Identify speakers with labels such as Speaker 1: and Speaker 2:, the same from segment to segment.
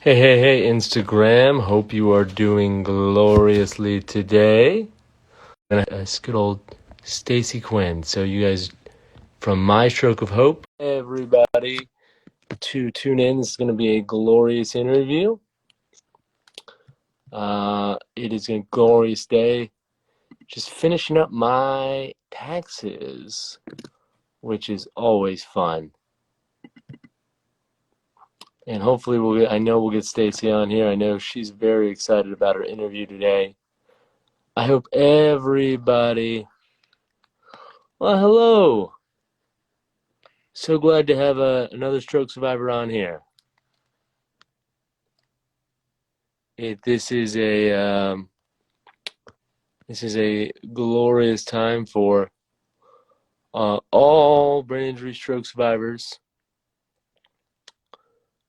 Speaker 1: Hey, Instagram. Hope you are doing gloriously today. And it's good old StaceyQuinn. So you guys, from my stroke of hope, everybody to tune in. This is going to be a glorious interview. It is a glorious day. Just finishing up my taxes, which is always fun. And hopefully I know we'll get Stacey on here. I know she's very excited about her interview today. I hope everybody. Well, hello. So glad to have another stroke survivor on here. This is a glorious time for all brain injury stroke survivors,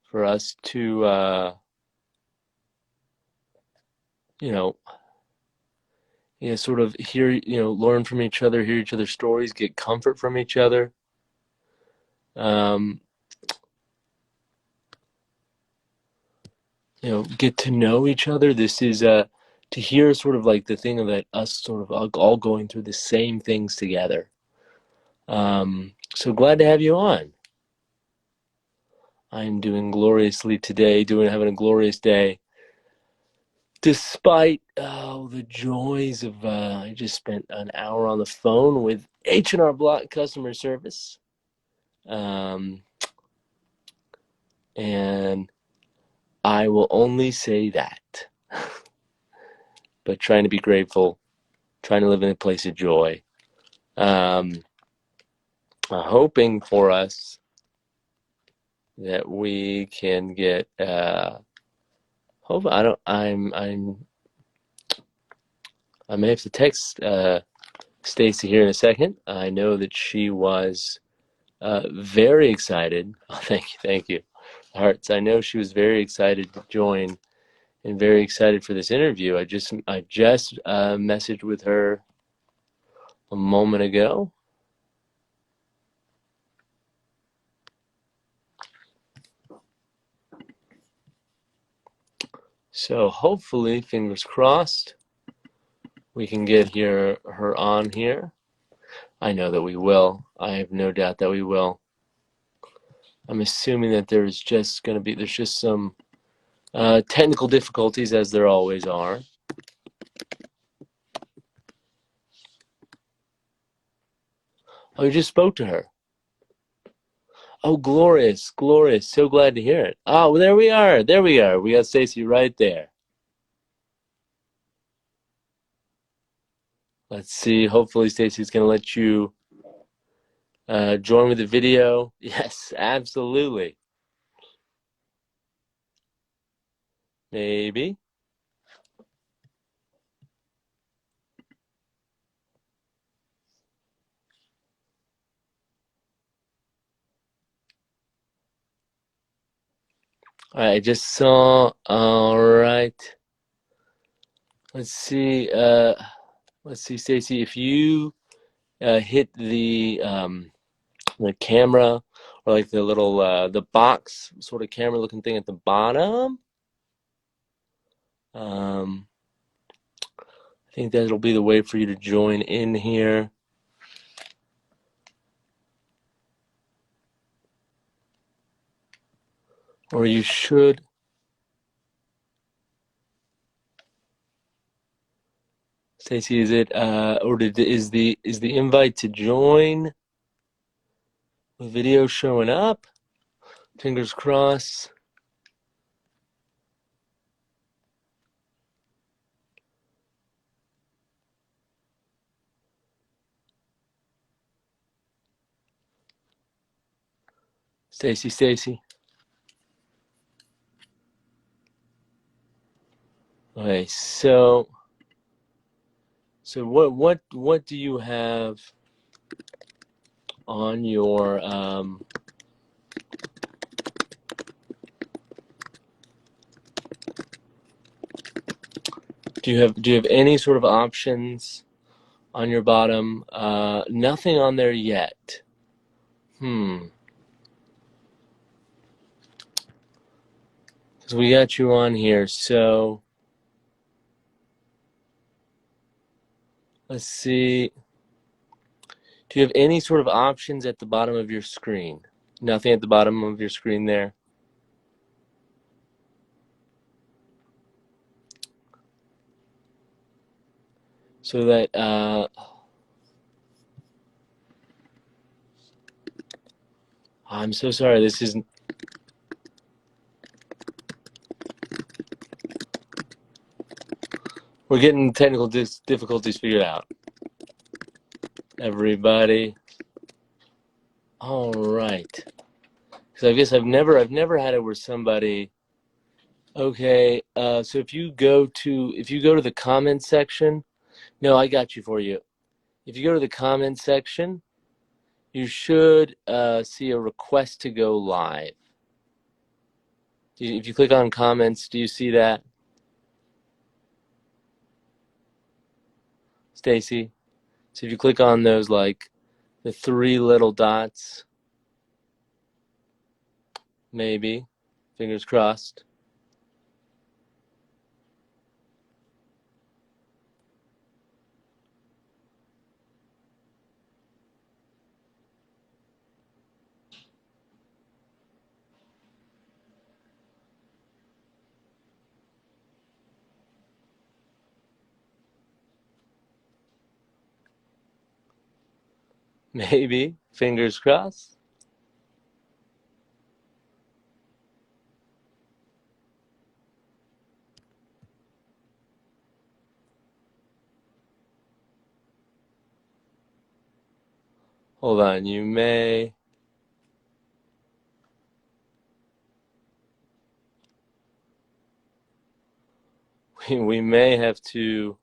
Speaker 1: for us to sort of hear, learn from each other, hear each other's stories, get comfort from each other. Get to know each other. This is to hear sort of like the thing of that us sort of all going through the same things together. So glad to have you on. I'm doing gloriously today, having a glorious day. Despite the joys of, I just spent an hour on the phone with H&R Block customer service. And I will only say that. But trying to be grateful, trying to live in a place of joy. Hoping for us that we can get I may have to text Stacey here in a second. I know that she was very excited. Oh, thank you, hearts. I know she was very excited to join and very excited for this interview. I just messaged with her a moment ago. So hopefully, fingers crossed, we can get her on here. I know that we will. I have no doubt that we will. I'm assuming that there's just some technical difficulties, as there always are. Oh, you just spoke to her. Oh, glorious. So glad to hear it. Oh, well, there we are. We got Stacey right there. Let's see. Hopefully Stacey's going to let you join with the video. Yes, absolutely. Maybe. I just saw. All right. Let's see, Stacey, if you hit the camera, or like the little the box sort of camera looking thing at the bottom. I think that'll be the way for you to join in here. Or you should. Stacey, is it is the invite to join with video showing up? Fingers crossed. Stacey. Okay, so what do you have on your do you have any sort of options on your bottom? Nothing on there yet. because we got you on here. So let's see. Do you have any sort of options at the bottom of your screen? Nothing at the bottom of your screen there? So that, I'm so sorry, this isn't, we're getting technical difficulties figured out. Everybody. All right. Because I guess I've never had it where somebody, okay, so if you go to the comment section, no, I got you for you. If you go to the comment section, you should see a request to go live. If you click on comments, do you see that? Stacy? So if you click on those, like the three little dots, maybe, fingers crossed. Maybe, fingers crossed. Hold on, we may have to.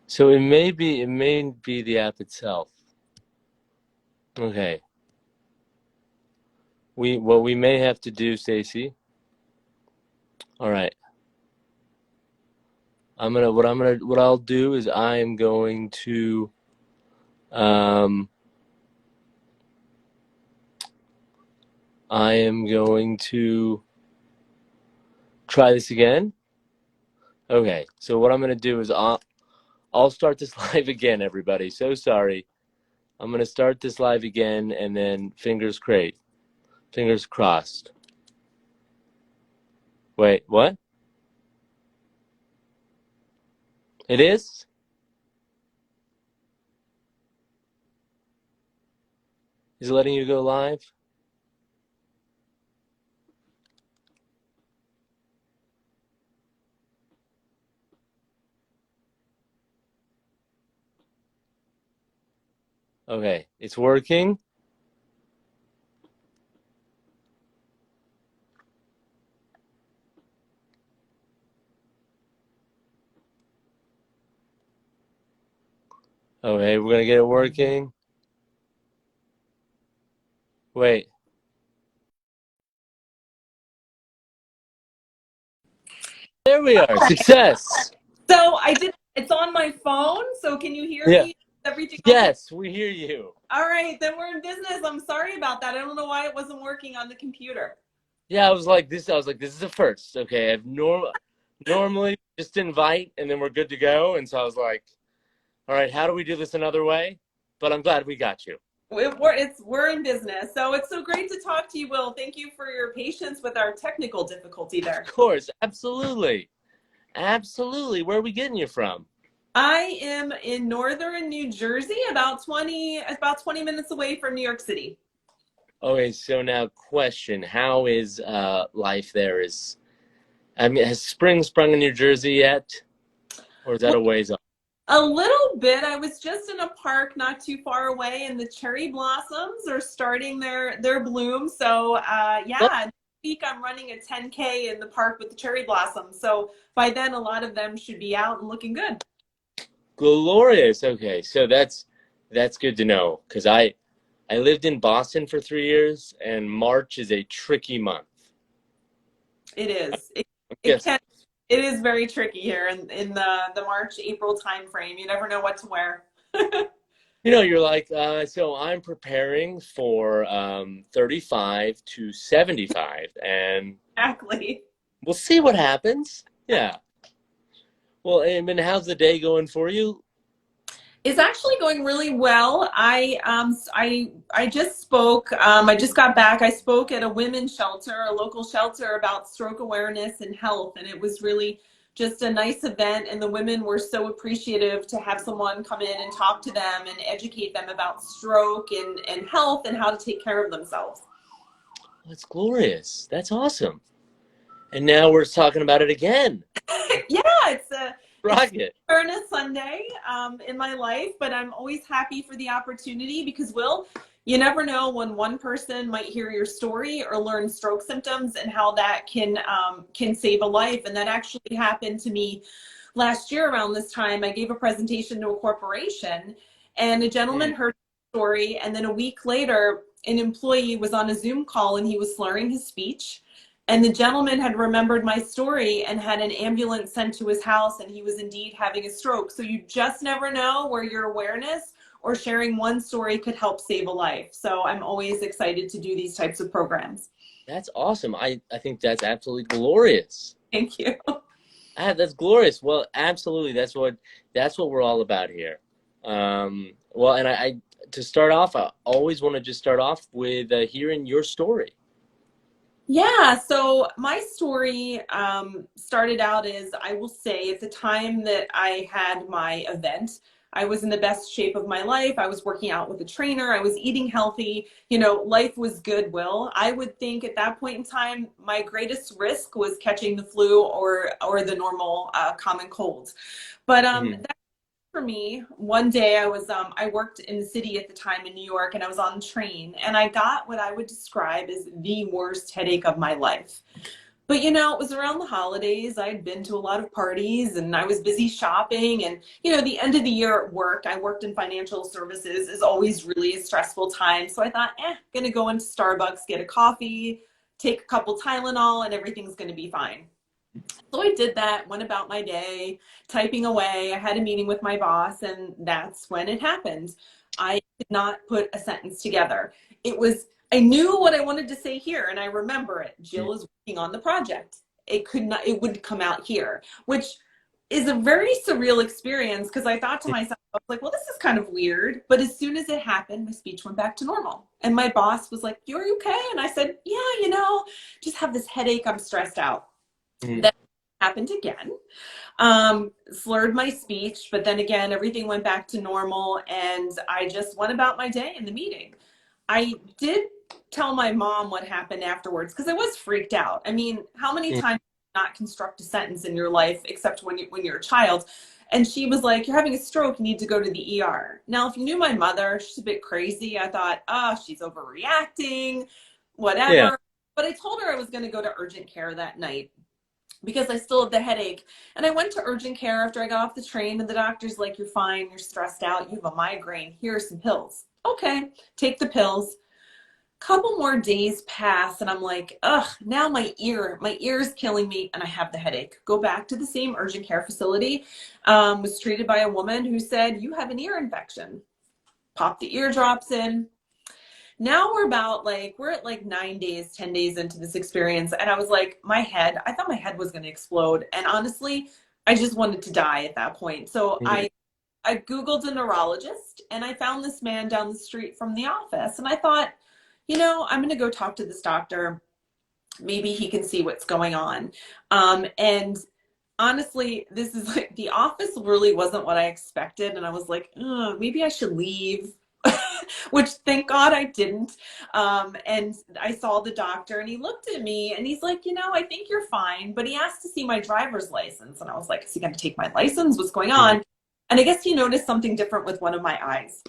Speaker 1: So it may be the app itself. Okay. What we may have to do, Stacy. All right. What I'll do is I am going to try this again. Okay. So what I'm going to do is I'll start this live again, everybody. So sorry. I'm going to start this live again, and then fingers crossed. Wait, what? It is? Is it letting you go live? Okay, it's working. Okay, we're gonna get it working. Wait. There we are. Success.
Speaker 2: So it's on my phone, so can you hear me? Everything okay?
Speaker 1: Yes, we hear you.
Speaker 2: All right, then we're in business. I'm sorry about that. I don't know why it wasn't working on the computer.
Speaker 1: Yeah, I was like, this is a first. Okay, I've normally just invite and then we're good to go. And so I was like, all right, how do we do this another way? But I'm glad we got you.
Speaker 2: We're in business. So it's so great to talk to you, Will. Thank you for your patience with our technical difficulty there.
Speaker 1: Of course, absolutely. Absolutely. Where are we getting you from?
Speaker 2: I am in northern New Jersey, about 20 minutes away from New York City.
Speaker 1: Okay, so now question, how is life there? Has spring sprung in New Jersey yet? Or is that a ways off?
Speaker 2: A little bit. I was just in a park not too far away, and the cherry blossoms are starting their bloom. So yeah, this week I'm running a 10K in the park with the cherry blossoms. So by then, a lot of them should be out and looking good.
Speaker 1: Glorious. Okay, so that's good to know, because I lived in Boston for 3 years, and March is a tricky month.
Speaker 2: It is. It is very tricky here in the March, April timeframe. You never know what to wear.
Speaker 1: You're like, so I'm preparing for 35 to 75, and
Speaker 2: Exactly.
Speaker 1: we'll see what happens. Yeah. Well, I mean, how's the day going for you?
Speaker 2: It's actually going really well. I just spoke. I just got back. I spoke at a women's shelter, a local shelter, about stroke awareness and health, and it was really just a nice event. And the women were so appreciative to have someone come in and talk to them and educate them about stroke and health and how to take care of themselves.
Speaker 1: That's glorious. That's awesome. And now we're talking about it again.
Speaker 2: Yeah, it's
Speaker 1: Rocket.
Speaker 2: Awareness Sunday in my life, but I'm always happy for the opportunity because, Will, you never know when one person might hear your story or learn stroke symptoms and how that can save a life. And that actually happened to me last year around this time. I gave a presentation to a corporation, and a gentleman
Speaker 1: Mm.
Speaker 2: heard the story, and then a week later, an employee was on a Zoom call and he was slurring his speech. And the gentleman had remembered my story and had an ambulance sent to his house, and he was indeed having a stroke. So you just never know where your awareness or sharing one story could help save a life. So I'm always excited to do these types of programs.
Speaker 1: That's awesome. I think that's absolutely glorious.
Speaker 2: Thank you.
Speaker 1: That's glorious. Well, absolutely. That's what we're all about here. Well, and I to start off, I always want to just start off with hearing your story.
Speaker 2: Yeah, so my story started out as, I will say, at the time that I had my event, I was in the best shape of my life. I was working out with a trainer. I was eating healthy. Life was good, Will. I would think at that point in time, my greatest risk was catching the flu or the normal common colds. But
Speaker 1: Mhm.
Speaker 2: for me, one day I worked in the city at the time in New York, and I was on the train, and I got what I would describe as the worst headache of my life. But it was around the holidays. I'd been to a lot of parties and I was busy shopping, and the end of the year at work, I worked in financial services, is always really a stressful time. So I thought, gonna go into Starbucks, get a coffee, take a couple Tylenol, and everything's gonna be fine. So I did that, went about my day, typing away. I had a meeting with my boss, and that's when it happened. I did not put a sentence together. I knew what I wanted to say here, and I remember it. Jill is working on the project. It would come out here, which is a very surreal experience because I thought to myself, I was like, well, this is kind of weird. But as soon as it happened, my speech went back to normal. And my boss was like, you're okay? And I said, yeah, just have this headache. I'm stressed out.
Speaker 1: Mhm.
Speaker 2: That happened again. Slurred my speech, but then again, everything went back to normal, and I just went about my day in the meeting. I did tell my mom what happened afterwards because I was freaked out. I mean, how many
Speaker 1: Mhm.
Speaker 2: times do you not construct a sentence in your life except when you're a child? And she was like, "You're having a stroke. You need to go to the ER." Now, if you knew my mother, she's a bit crazy. I thought, oh, she's overreacting,
Speaker 1: Yeah.
Speaker 2: whatever. But I told her I was going to go to urgent care that night because I still have the headache. And I went to urgent care after I got off the train, and the doctor's like, you're fine, you're stressed out, you have a migraine, here are some pills. Okay, take the pills. Couple more days pass, and I'm like, ugh, now my ear is killing me, and I have the headache. Go back to the same urgent care facility. Was treated by a woman who said, you have an ear infection. Pop the eardrops in. Now we're at like 9 days, 10 days into this experience. And I was like, I thought my head was going to explode. And honestly, I just wanted to die at that point. So
Speaker 1: Mhm.
Speaker 2: I Googled a neurologist, and I found this man down the street from the office. And I thought, I'm going to go talk to this doctor. Maybe he can see what's going on. And honestly, this is like, the office really wasn't what I expected. And I was like, maybe I should leave. Which thank God I didn't. And I saw the doctor, and he looked at me and he's like, I think you're fine. But he asked to see my driver's license. And I was like, is he going to take my license? What's going
Speaker 1: Mhm.
Speaker 2: on? And I guess he noticed something different with one of my eyes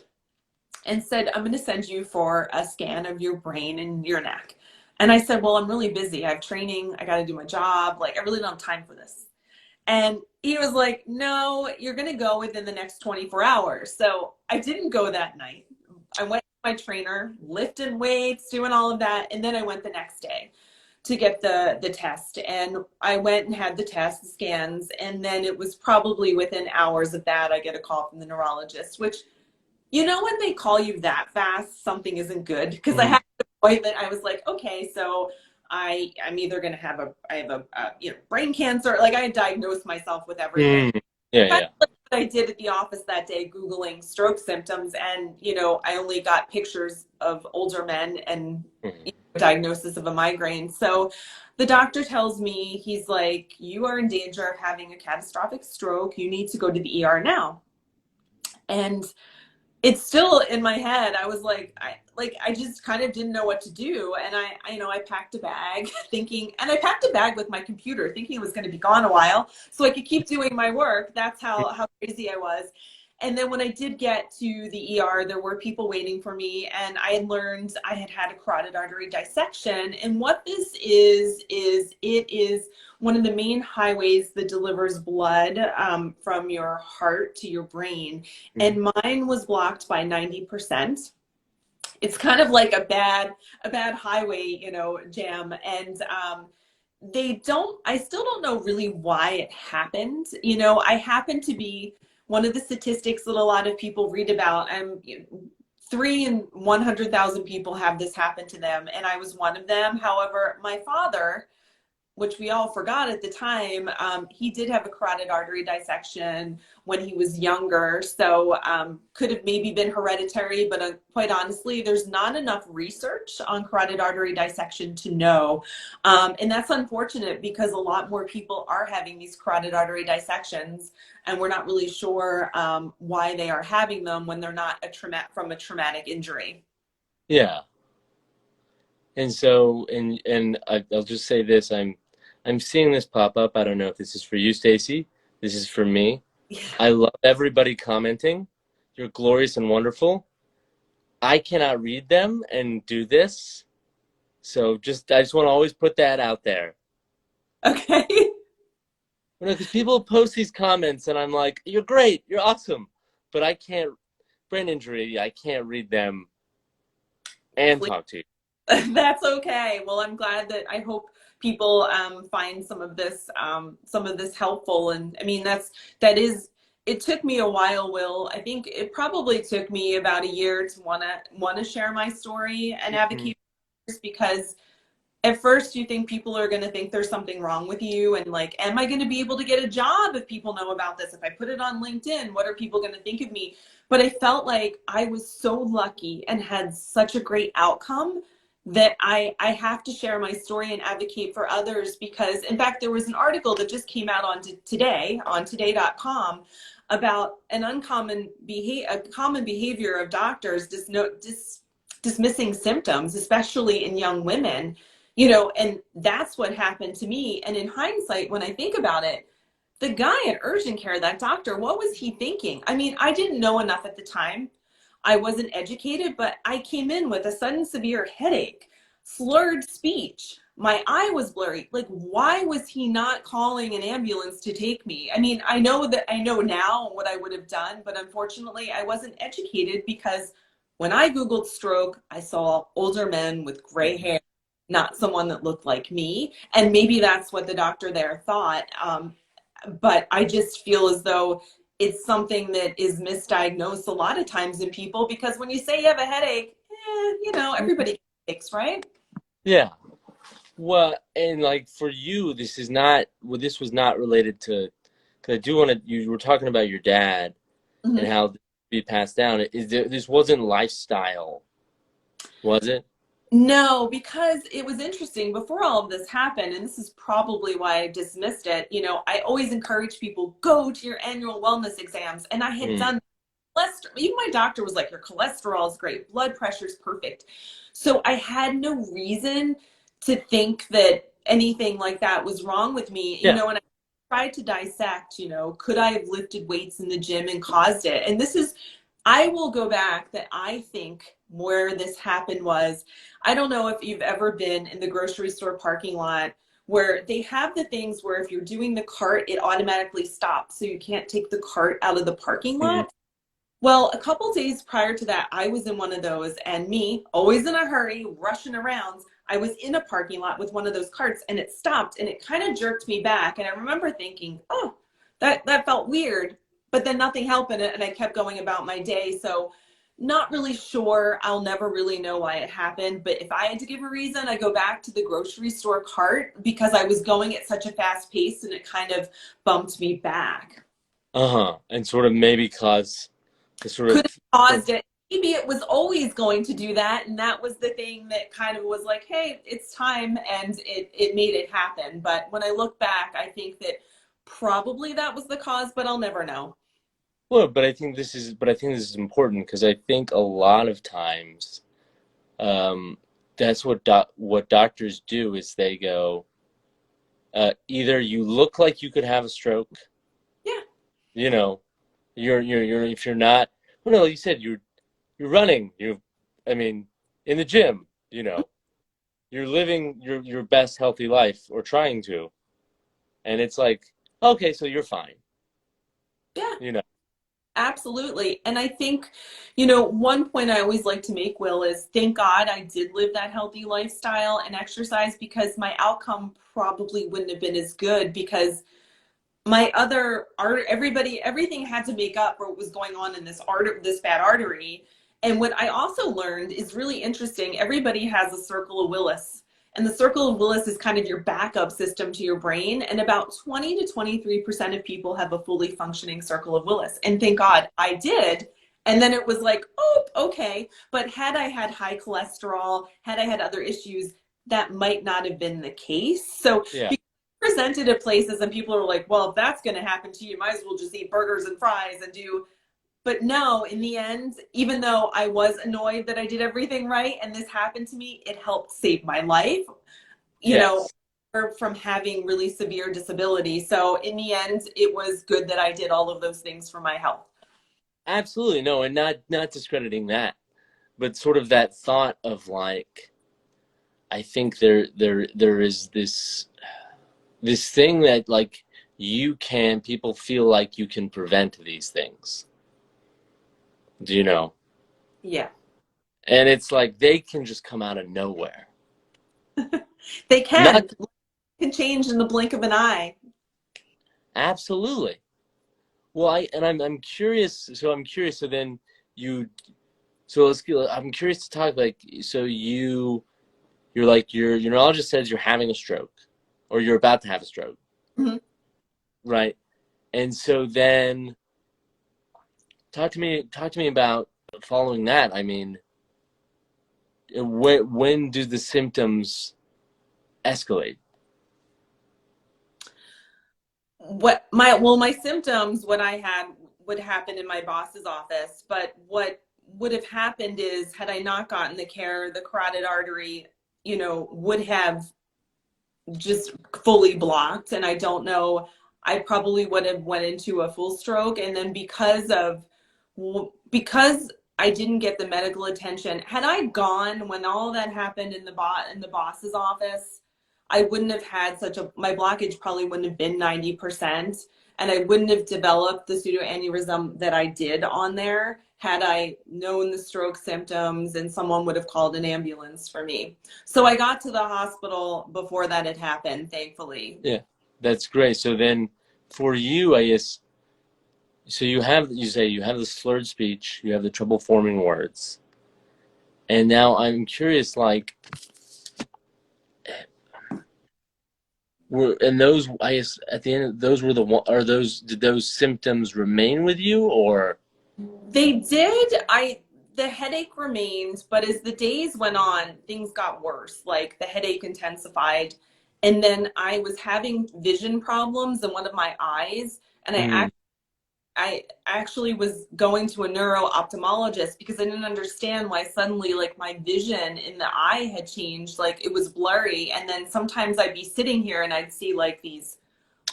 Speaker 2: and said, I'm going to send you for a scan of your brain and your neck. And I said, well, I'm really busy. I have training. I got to do my job. Like, I really don't have time for this. And he was like, no, you're going to go within the next 24 hours. So I didn't go that night. I went to my trainer, lifting weights, doing all of that. And then I went the next day. to get the test. And I went and had the test, the scans, and then it was probably within hours of that, I get a call from the neurologist, which, you know, when they call you that fast, something isn't good. Because I
Speaker 1: Mm.
Speaker 2: had an appointment, I was like, okay, so I'm either going to have you know, brain cancer. Like I had diagnosed myself with everything.
Speaker 1: Mm. Yeah,
Speaker 2: Kind
Speaker 1: yeah.
Speaker 2: of like what I did at the office that day, Googling stroke symptoms. And, you know, I only got pictures of older men and
Speaker 1: Mm.
Speaker 2: diagnosis of a migraine. So the doctor tells me, he's like, you are in danger of having a catastrophic stroke. You need to go to the ER now. And it's still in my head. I was like, I just kind of didn't know what to do. And you know, I packed a bag thinking, and I packed a bag with my computer thinking it was going to be gone a while so I could keep doing my work. That's how crazy I was. And then when I did get to the ER, there were people waiting for me, and I had learned I had had a carotid artery dissection. And what this it is one of the main highways that delivers blood from your heart to your brain.
Speaker 1: Mm.
Speaker 2: And mine was blocked by 90%. It's kind of like a bad highway, you know, jam. And I still don't know really why it happened. You know, I happen to be one of the statistics that a lot of people read about. You know, 3 in 100,000 people have this happen to them, and I was one of them. However, my father, which we all forgot at the time, he did have a carotid artery dissection when he was younger. So could have maybe been hereditary, but quite honestly, there's not enough research on carotid artery dissection to know. And that's unfortunate because a lot more people are having these carotid artery dissections, and we're not really sure why they are having them when they're not from a traumatic injury.
Speaker 1: Yeah. And so, I'll just say this: I'm seeing this pop up. I don't know if this is for you, Stacey. This is for me. I love everybody commenting. You're glorious and wonderful. I cannot read them and do this, so I just want to always put that out there.
Speaker 2: Okay.
Speaker 1: You know, because people post these comments, and I'm like, "You're great, you're awesome," but I can't. Brain injury. I can't read them and talk to you.
Speaker 2: That's okay. Well, I'm glad that I hope people find some of this helpful. And I mean, it took me a while, Will. I think it probably took me about a year to wanna share my story and
Speaker 1: Mhm.
Speaker 2: advocate for this, because at first you think people are going to think there's something wrong with you, and like, am I going to be able to get a job if people know about this? If I put it on LinkedIn, what are people going to think of me? But I felt like I was so lucky and had such a great outcome that I have to share my story and advocate for others. Because in fact, there was an article that just came out on today on today.com about a common behavior of doctors dismissing symptoms, especially in young women. You know, and that's what happened to me. And in hindsight, when I think about it, the guy at urgent care, that doctor, what was he thinking? I mean, I didn't know enough at the time. I wasn't educated, but I came in with a sudden severe headache, slurred speech. My eye was blurry. Like, why was he not calling an ambulance to take me? I mean, I know now what I would have done, but unfortunately, I wasn't educated, because when I Googled stroke, I saw older men with gray hair, not someone that looked like me. And maybe that's what the doctor there thought. But I just feel as though it's something that is misdiagnosed a lot of times in people, because when you say you have a headache, you know, everybody gets headaches, right?
Speaker 1: Yeah. Well, and like for you, this was not related to, because I do want to, you were talking about your dad and
Speaker 2: Mm-hmm.
Speaker 1: how this be passed down. This wasn't lifestyle, was it?
Speaker 2: No, because it was interesting before all of this happened, and this is probably why I dismissed it. You know, I always encourage people, go to your annual wellness exams. And I had
Speaker 1: Mm.
Speaker 2: done cholesterol. Even my doctor was like, your cholesterol is great, blood pressure is perfect. So I had no reason to think that anything like that was wrong with me. You
Speaker 1: Yeah.
Speaker 2: know, and I tried to dissect, you know, could I have lifted weights in the gym and caused it? And I will go back that I think where this happened was, I don't know if you've ever been in the grocery store parking lot where they have the things where if you're doing the cart, it automatically stops. So you can't take the cart out of the parking
Speaker 1: Mm.
Speaker 2: lot. Well, a couple days prior to that, I was in one of those, and me, always in a hurry, rushing around, I was in a parking lot with one of those carts and it stopped and it kind of jerked me back. And I remember thinking, oh, that felt weird, but then nothing happened and I kept going about my day. So not really sure. I'll never really know why it happened. But if I had to give a reason, I go back to the grocery store cart because I was going at such a fast pace and it kind of bumped me back.
Speaker 1: Uh-huh. And sort of maybe cause the sort
Speaker 2: Could
Speaker 1: of,
Speaker 2: have caused it. Maybe it was always going to do that. And that was the thing that kind of was like, hey, it's time. And it made it happen. But when I look back, I think that probably that was the cause, but I'll never know.
Speaker 1: well, but I think this is important because I think a lot of times, um, that's what doctors do is they go, either you look like you could have a stroke,
Speaker 2: Yeah.
Speaker 1: you know, if you're not, well, no, you said you're running, I mean, in the gym, you're living your best healthy life or trying to, and it's like, okay, so you're fine,
Speaker 2: Yeah.
Speaker 1: you know.
Speaker 2: Absolutely. And I think, one point I always like to make, Will, is thank God I did live that healthy lifestyle and exercise because my outcome probably wouldn't have been as good because my other art, everything had to make up for what was going on in this bad artery. And what I also learned is really interesting. Everybody has a circle of Willis. And the circle of Willis is kind of your backup system to your brain. And about 20 to 23% of people have a fully functioning circle of Willis. And thank God I did. And then it was like, oh, okay. But had I had high cholesterol, had I had other issues, that might not have been the case. So
Speaker 1: Yeah.
Speaker 2: presented at places and people are like, well, if that's going to happen to you, you might as well just eat burgers and fries and do. But no, in the end, even though I was annoyed that I did everything right and this happened to me, it helped save my life, you know,
Speaker 1: Yes.
Speaker 2: from having really severe disability. So in the end, it was good that I did all of those things for my health.
Speaker 1: Absolutely. No, and not discrediting that, but sort of that thought of like, I think there is this thing that like people feel like you can prevent these things. Do you know?
Speaker 2: Yeah,
Speaker 1: And it's like they can just come out of nowhere.
Speaker 2: they
Speaker 1: Not
Speaker 2: can change in the blink of an eye.
Speaker 1: absolutely. Well, I'm curious. So I'm curious. So then you. So I'm curious to talk like. So your neurologist says you're having a stroke, or you're about to have a stroke,
Speaker 2: Mhm.
Speaker 1: right? And so then talk to me about following that. I mean, when do the symptoms escalate?
Speaker 2: My symptoms, what I had would happen in my boss's office, but what would have happened is had I not gotten the care, the carotid artery, would have just fully blocked. And I don't know, I probably would have went into a full stroke. And then because I didn't get the medical attention, had I gone when all that happened in the boss's office, I wouldn't have had my blockage probably wouldn't have been 90%. And I wouldn't have developed the pseudoaneurysm that I did on there had I known the stroke symptoms and someone would have called an ambulance for me. So I got to the hospital before that had happened, thankfully.
Speaker 1: Yeah, that's great. So then, for you, I guess. So you say you have the slurred speech, you have the trouble forming words, and now I'm curious, like, and those, I guess, at the end, those were did those symptoms remain with you, or?
Speaker 2: They did. The headache remained, but as the days went on, things got worse. Like the headache intensified, and then I was having vision problems in one of my eyes, and
Speaker 1: Mm,
Speaker 2: I actually was going to a neuro ophthalmologist because I didn't understand why suddenly like my vision in the eye had changed. Like it was blurry, and then sometimes I'd be sitting here and I'd see like these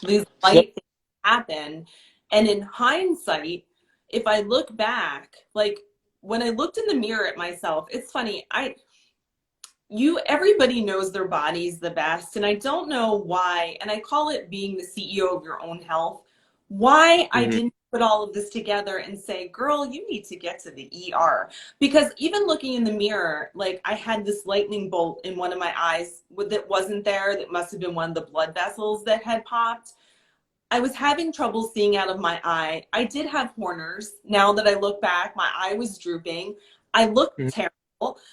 Speaker 1: so,
Speaker 2: light things happen. And in hindsight, if I look back, like when I looked in the mirror at myself, it's funny. Everybody knows their bodies the best. And I don't know why, and I call it being the CEO of your own health, why I
Speaker 1: mhm.
Speaker 2: didn't put all of this together and say, girl, you need to get to the ER. Because even looking in the mirror, like I had this lightning bolt in one of my eyes that wasn't there. That must have been one of the blood vessels that had popped. I was having trouble seeing out of my eye. I did have Horners. Now that I look back, my eye was drooping. I looked
Speaker 1: Mhm.
Speaker 2: terrible.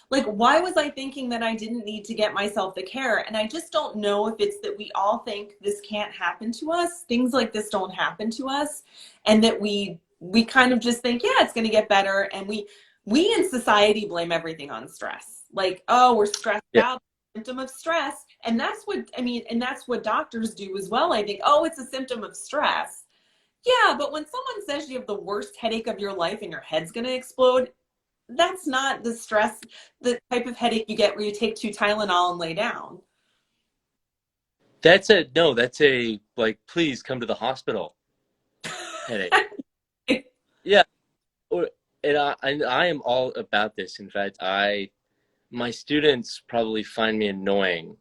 Speaker 2: Like, why was I thinking that I didn't need to get myself the care? And I just don't know if it's that we all think this can't happen to us. Things like this don't happen to us. And that we kind of just think, yeah, it's going to get better. And we in society blame everything on stress. Like, oh, we're stressed
Speaker 1: Yeah.
Speaker 2: out, symptom of stress. And that's what I mean, and that's what doctors do as well. I think, oh, it's a symptom of stress. Yeah, but when someone says you have the worst headache of your life and your head's going to explode, that's not the stress, the type of headache you get where you take 2 Tylenol and lay down.
Speaker 1: That's a no, that's a like please come to the hospital headache. Yeah, or and I am all about this. In fact, I my students probably find me annoying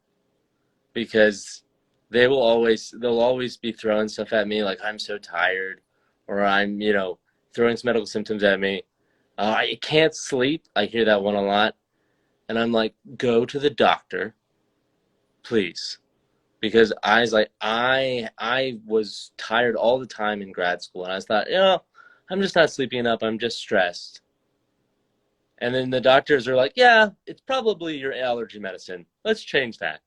Speaker 1: because they'll always be throwing stuff at me like I'm so tired or I'm, throwing some medical symptoms at me. I can't sleep. I hear that one a lot. And I'm like, go to the doctor, please. Because I was like, I was tired all the time in grad school and I thought, I'm just not sleeping enough. I'm just stressed. And then the doctors are like, yeah, it's probably your allergy medicine. Let's change that.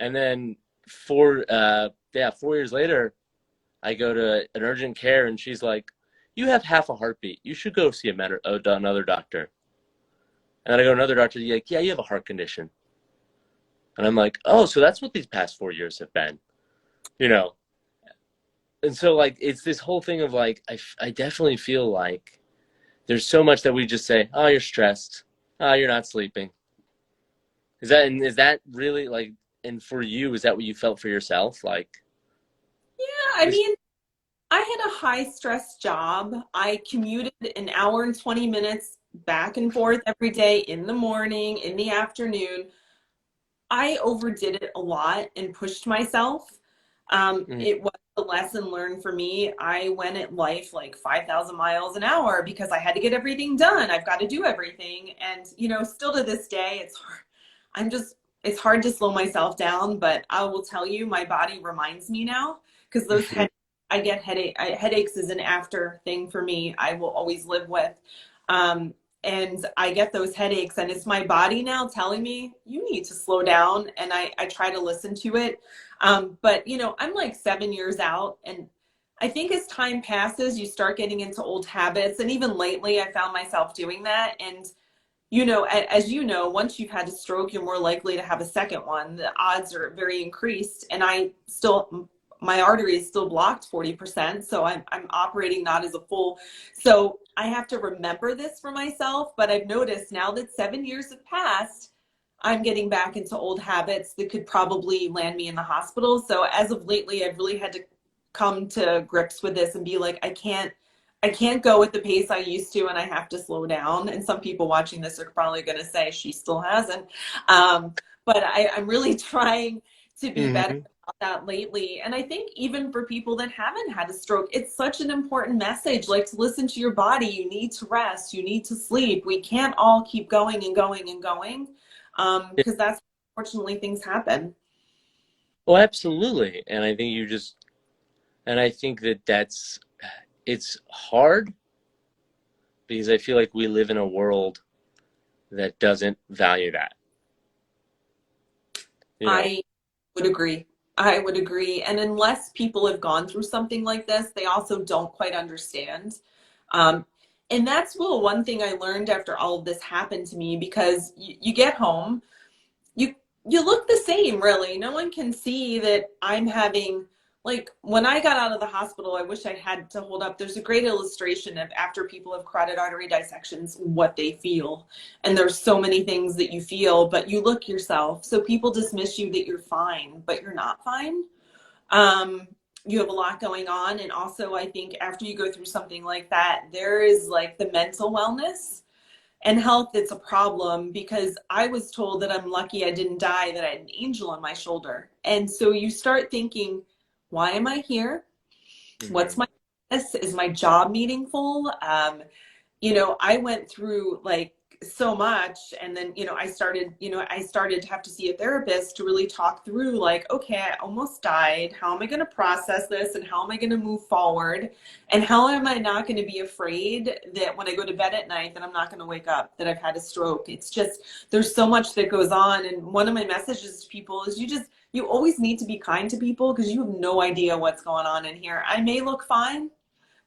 Speaker 1: And then 4 years later, I go to an urgent care and she's like, you have half a heartbeat. You should go see another doctor. And then I go to another doctor, like, yeah, you have a heart condition. And I'm like, oh, so that's what these past 4 years have been, you know? And so like, it's this whole thing of like, I definitely feel like there's so much that we just say, oh, you're stressed. Oh, you're not sleeping. Is that really like, and for you, is that what you felt for yourself? Like,
Speaker 2: Yeah, I
Speaker 1: is,
Speaker 2: mean, I had a high stress job. I commuted an hour and 20 minutes back and forth every day in the morning, in the afternoon. I overdid it a lot and pushed myself.
Speaker 1: mm,
Speaker 2: It was a lesson learned for me. I went at life like 5,000 miles an hour because I had to get everything done. I've got to do everything. And, still to this day, it's hard. It's hard to slow myself down, but I will tell you, my body reminds me now because I get headaches is an after thing for me. I will always live with. Um, and I get those headaches and it's my body now telling me you need to slow down and I try to listen to it. But I'm like 7 years out and I think as time passes, you start getting into old habits. And even lately, I found myself doing that. And, as you know, once you've had a stroke, you're more likely to have a second one. The odds are very increased. And my artery is still blocked 40%. So I'm operating not as a full. So I have to remember this for myself. But I've noticed now that 7 years have passed, I'm getting back into old habits that could probably land me in the hospital. So as of lately, I've really had to come to grips with this and be like, I can't go at the pace I used to and I have to slow down. And some people watching this are probably going to say she still hasn't. But I'm really trying to be better
Speaker 1: mm-hmm.
Speaker 2: about that lately. And I think even for people that haven't had a stroke, it's such an important message, like to listen to your body. You need to rest. You need to sleep. We can't all keep going and going and going because that's unfortunately things happen.
Speaker 1: Oh, absolutely. And I think it's hard because I feel like we live in a world that doesn't value that, you know?
Speaker 2: I would agree. I would agree. And unless people have gone through something like this, they also don't quite understand. Um, and that's one thing I learned after all of this happened to me because you get home, you you look the same, really. No one can see that I'm having, like, when I got out of the hospital, I wish I had to hold up. There's a great illustration of after people have carotid artery dissections, what they feel. And there's so many things that you feel, but you look yourself. So people dismiss you that you're fine, but you're not fine. Um, you have a lot going on. And also, I think after you go through something like that, there is like the mental wellness and health that's a problem because I was told that I'm lucky I didn't die, that I had an angel on my shoulder. And so you start thinking, why am I here? What's
Speaker 1: Mm-hmm.
Speaker 2: my this? Is my job meaningful? You know, I went through like so much, and then, you know, I started to have to see a therapist to really talk through like, okay, I almost died. How am I going to process this, and how am I going to move forward? And how am I not going to be afraid that when I go to bed at night that I'm not going to wake up, that I've had a stroke? It's just, there's so much that goes on. And one of my messages to people is you always need to be kind to people, because you have no idea what's going on in here. I may look fine,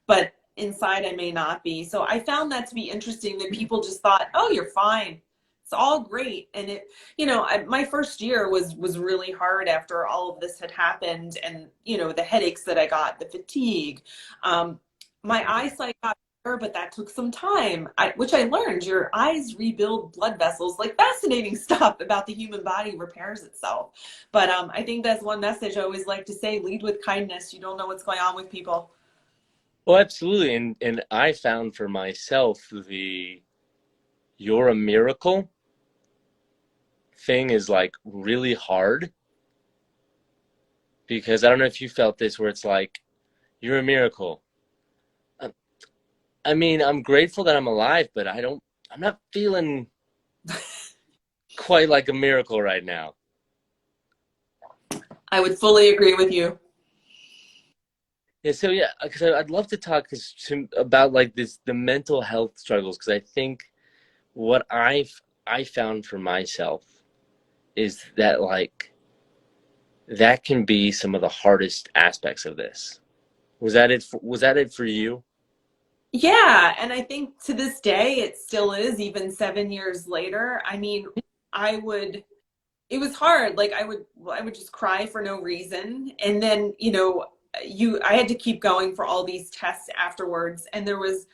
Speaker 2: but inside I may not be. So I found that to be interesting, that people just thought, oh, you're fine. It's all great. And it, you know, my first year was really hard after all of this had happened, and, you know, the headaches that I got, the fatigue, my eyesight got better, but that took some time, which I learned your eyes rebuild blood vessels, like fascinating stuff about the human body repairs itself. But I think that's one message I always like to say: lead with kindness. You don't know what's going on with people.
Speaker 1: Well, absolutely. And I found for myself the "you're a miracle" thing is like really hard, because I don't know if you felt this, where it's like, you're a miracle. I I mean, I'm grateful that I'm alive, but I'm not feeling quite like a miracle right now.
Speaker 2: I would fully agree with you.
Speaker 1: Yeah, so yeah, because I'd love to talk about like the mental health struggles, because I think what I found for myself is that like that can be some of the hardest aspects of this. Was that it for you?
Speaker 2: Yeah, and I think to this day it still is, even 7 years later. I mean, I would it was hard. Like I would just cry for no reason. And then, you know, I had to keep going for all these tests afterwards. And there was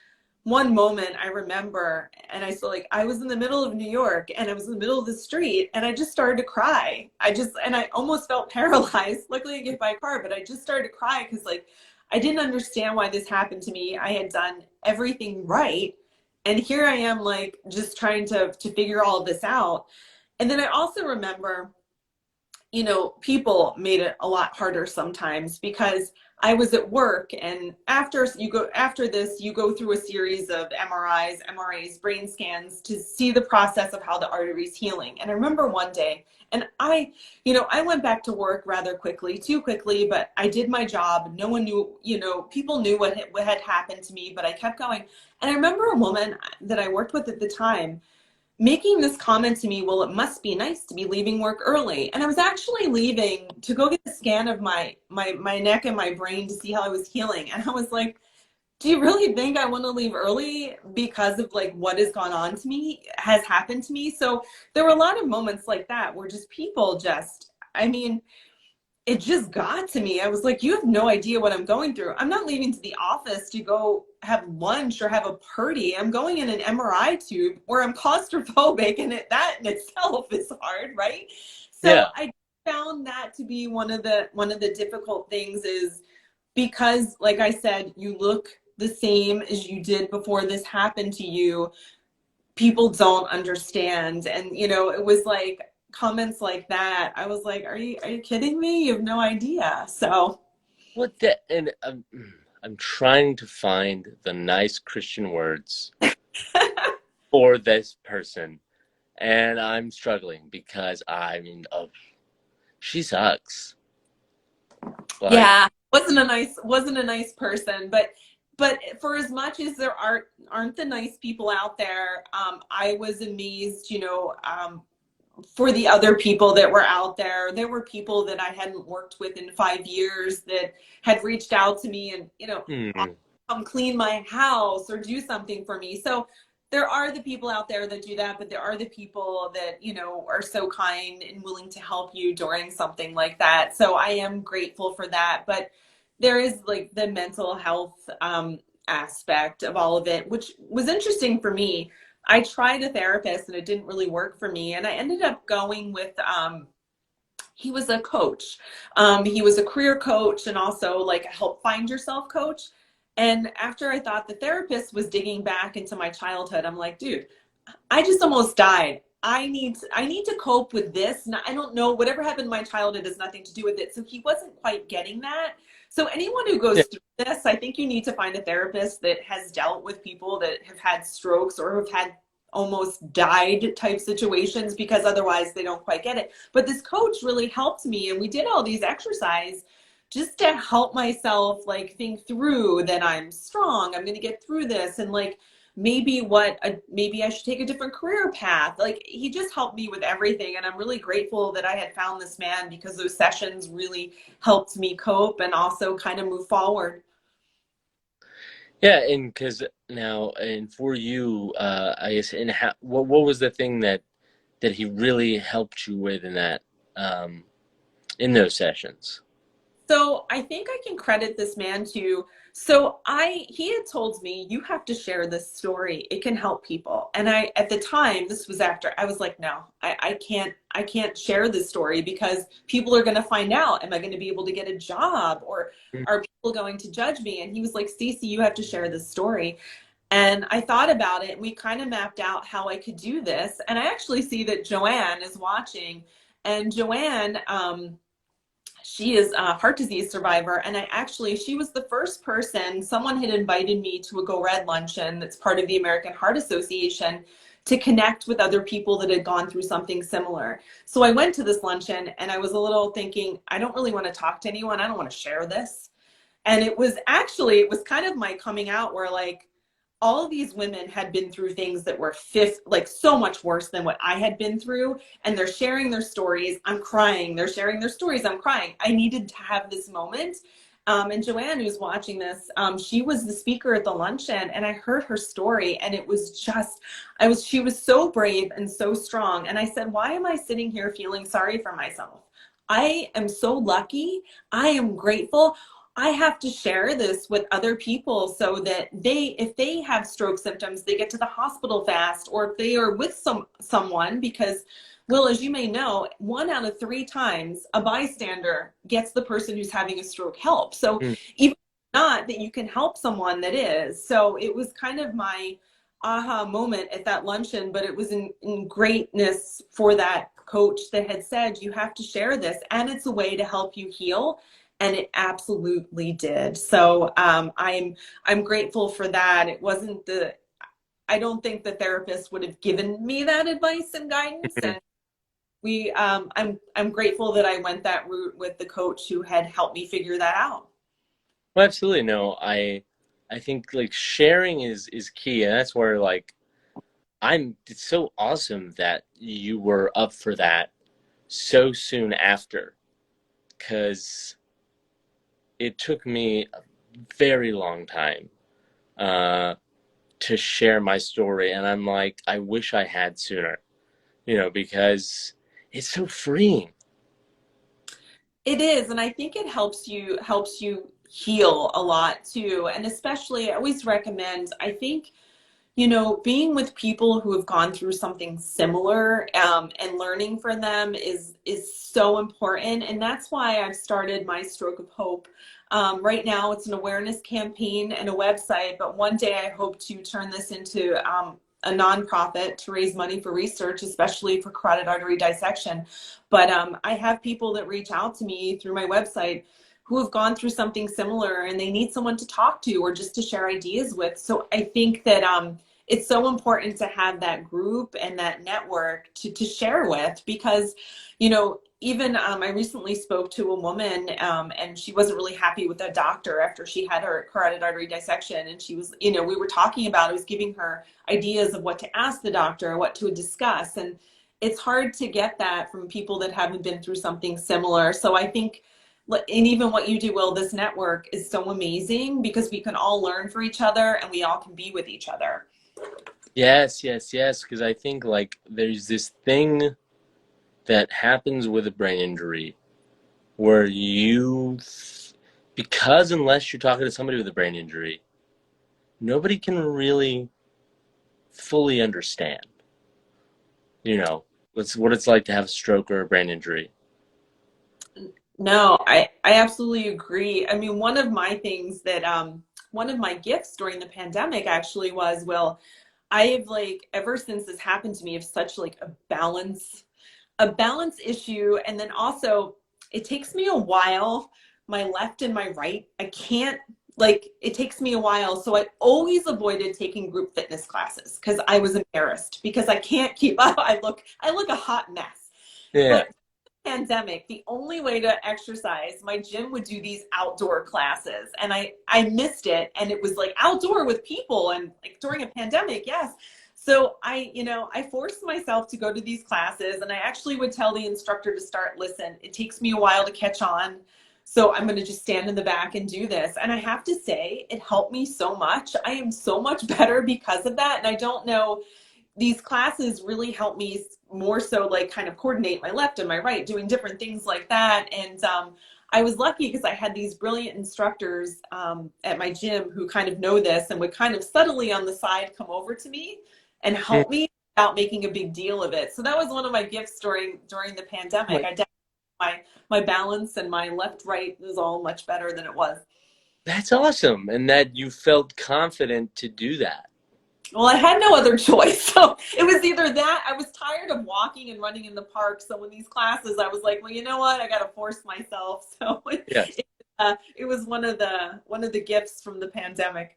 Speaker 2: one moment I remember, and I saw, like, I was in the middle of New York, and I was in the middle of the street, and I just started to cry. And I almost felt paralyzed. Luckily I get by a car, but I just started to cry because, like, I didn't understand why this happened to me. I had done everything right. And here I am, like, just trying to figure all of this out. And then I also remember, you know, people made it a lot harder sometimes, because I was at work, and after this, you go through a series of MRAs, brain scans, to see the process of how the artery's healing. And I remember one day, and I went back to work rather quickly, too quickly, but I did my job. No one knew, you know, people knew what had happened to me, but I kept going. And I remember a woman that I worked with at the time making this comment to me, well, it must be nice to be leaving work early. And I was actually leaving to go get a scan of my neck and my brain to see how I was healing. And I was like, do you really think I want to leave early because of, like, what has happened to me? So there were a lot of moments like that where just people just, I mean, it just got to me. I was like, you have no idea what I'm going through. I'm not leaving to the office to go have lunch or have a party. I'm going in an MRI tube where I'm claustrophobic, and that in itself is hard, right? So
Speaker 1: Yeah.
Speaker 2: I found that to be one of the difficult things, is because, like I said, you look the same as you did before this happened to you. People don't understand. And, you know, it was like comments like that. I was like, are you kidding me? You have no idea. So
Speaker 1: What the and I'm trying to find the nice Christian words for this person, and I'm struggling, because I mean, she sucks. Like,
Speaker 2: yeah, wasn't a nice person, but for as much as there aren't the nice people out there, I was amazed, you know, for the other people that were out there. There were people that I hadn't worked with in 5 years that had reached out to me, and, you know,
Speaker 1: hmm,
Speaker 2: come clean my house or do something for me. So there are the people out there that do that, but there are the people that, you know, are so kind and willing to help you during something like that. So I am grateful for that. But there is, like, the mental health aspect of all of it, which was interesting for me. I tried a therapist and it didn't really work for me. And I ended up going with, he was a coach. He was a career coach, and also like a help find yourself coach. And after I thought the therapist was digging back into my childhood, I'm like, dude, I just almost died. I need to cope with this. And I don't know, whatever happened in my childhood has nothing to do with it. So he wasn't quite getting that. So anyone who
Speaker 1: Yeah.
Speaker 2: goes through this, I think you need to find a therapist that has dealt with people that have had strokes or have had almost died type situations, because otherwise they don't quite get it. But this coach really helped me, and we did all these exercises just to help myself like think through that I'm strong, I'm going to get through this, and like maybe I should take a different career path. Like he just helped me with everything, and I'm really grateful that I had found this man, because those sessions really helped me cope and also kind of move forward.
Speaker 1: Yeah, and because now, and for you, I guess, and how, what was the thing that he really helped you with in that, um, in those sessions?
Speaker 2: So I think I can credit this man to, so he had told me, you have to share this story. It can help people. And at the time, this was after, I was like, no, I can't share this story because people are going to find out. Am I going to be able to get a job, or are people going to judge me? And he was like, Stacey, you have to share this story. And I thought about it, and we kind of mapped out how I could do this. And I actually see that Joanne is watching, and Joanne, she is a heart disease survivor, and she was the first person. Someone had invited me to a Go Red luncheon that's part of the American Heart Association, to connect with other people that had gone through something similar. So I went to this luncheon, and I was a little thinking, I don't really want to talk to anyone, I don't want to share this. And it was kind of my coming out, where like all of these women had been through things that were like so much worse than what I had been through. And they're sharing their stories. I'm crying. They're sharing their stories. I'm crying. I needed to have this moment. And Joanne, who's watching this, she was the speaker at the luncheon, and I heard her story, and it was just, she was so brave and so strong. And I said, why am I sitting here feeling sorry for myself? I am so lucky. I am grateful. I have to share this with other people so that if they have stroke symptoms, they get to the hospital fast, or if they are with someone, because, Will, as you may know, 1 out of 3 times a bystander gets the person who's having a stroke help. So
Speaker 1: Mm.
Speaker 2: even not that you can help someone that is. So it was kind of my aha moment at that luncheon, but it was in greatness for that coach that had said, you have to share this, and it's a way to help you heal. And it absolutely did. So I'm grateful for that. It wasn't I don't think the therapist would have given me that advice and guidance. And I'm grateful that I went that route with the coach who had helped me figure that out.
Speaker 1: Well, absolutely. No, I think like sharing is key, and that's where like it's so awesome that you were up for that so soon after, because it took me a very long time uh, to share my story, and I'm like, I wish I had sooner, because it's so freeing.
Speaker 2: It is, and I think it helps you heal a lot too. And especially, I always recommend, I think, being with people who have gone through something similar, and learning from them is so important. And that's why I've started my Stroke of Hope. Right now, it's an awareness campaign and a website, but one day I hope to turn this into a nonprofit to raise money for research, especially for carotid artery dissection. But I have people that reach out to me through my website who have gone through something similar, and they need someone to talk to or just to share ideas with. So I think that it's so important to have that group and that network to share with, because, even I recently spoke to a woman, and she wasn't really happy with a doctor after she had her carotid artery dissection. And she was, we were talking about, I was giving her ideas of what to ask the doctor, what to discuss. And it's hard to get that from people that haven't been through something similar. So I think, and even what you do, Will, this network is so amazing, because we can all learn for each other, and we all can be with each other.
Speaker 1: Yes, yes, yes, because I think like there's this thing that happens with a brain injury where because unless you're talking to somebody with a brain injury, nobody can really fully understand, what it's like to have a stroke or a brain injury.
Speaker 2: No, I absolutely agree. I mean, one of my gifts during the pandemic actually was, Will, I've like, ever since this happened to me, of such like a balance issue. And then also, it takes me a while. my left and my right, I can't, like, it takes me a while. So I always avoided taking group fitness classes because I was embarrassed because I can't keep up. I look a hot mess.
Speaker 1: Yeah.
Speaker 2: But pandemic, the only way to exercise, my gym would do these outdoor classes, and I missed it, and it was like outdoor with people and like during a pandemic. Yes. So I forced myself to go to these classes, and I actually would tell the instructor to start, listen, it takes me a while to catch on. So I'm going to just stand in the back and do this. And I have to say, it helped me so much. I am so much better because of that. And I don't know, these classes really help me more so like kind of coordinate my left and my right, doing different things like that. And I was lucky because I had these brilliant instructors at my gym who kind of know this and would kind of subtly on the side come over to me and
Speaker 1: Mm.
Speaker 2: help me without making a big deal of it. So that was one of my gifts during the pandemic. I definitely, my balance and my left right was all much better than it was.
Speaker 1: That's awesome. And that you felt confident to do that.
Speaker 2: Well, I had no other choice. So it was either that, I was tired of walking and running in the park. So in these classes, I was like, well, you know what? I got to force myself. So
Speaker 1: Yes.
Speaker 2: it was one of the gifts from the pandemic.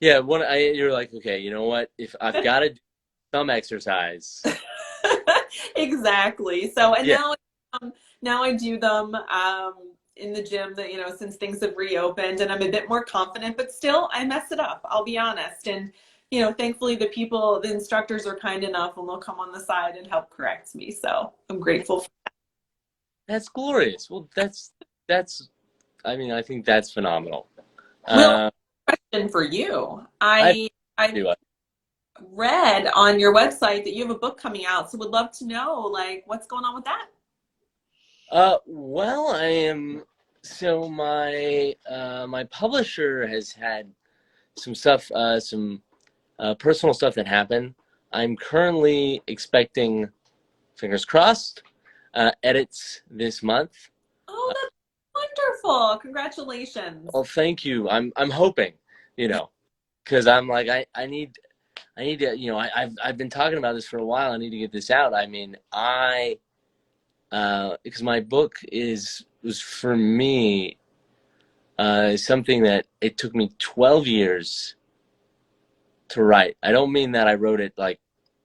Speaker 1: Yeah. You're like, okay, you know what? If I've got to do some exercise.
Speaker 2: Exactly. So, and
Speaker 1: Yeah.
Speaker 2: now I do them in the gym that, since things have reopened, and I'm a bit more confident, but still I mess it up. I'll be honest. And, thankfully the instructors are kind enough and they'll come on the side and help correct me. So I'm grateful for
Speaker 1: That's glorious. Well, that's, I mean, I think that's phenomenal.
Speaker 2: that. Will,
Speaker 1: Uh,
Speaker 2: question for you.
Speaker 1: I
Speaker 2: I
Speaker 1: do.
Speaker 2: read on your website that you have a book coming out, so would love to know like what's going on with that.
Speaker 1: Well, I am. So my publisher has had some stuff, some personal stuff that happened. I'm currently expecting, fingers crossed, edits this month.
Speaker 2: Oh, that's wonderful. Congratulations.
Speaker 1: Well, thank you. I'm hoping, because I'm like I need to, I've been talking about this for a while. I need to get this out. I mean, because my book was for me something that it took me 12 years to write. I don't mean that I wrote it like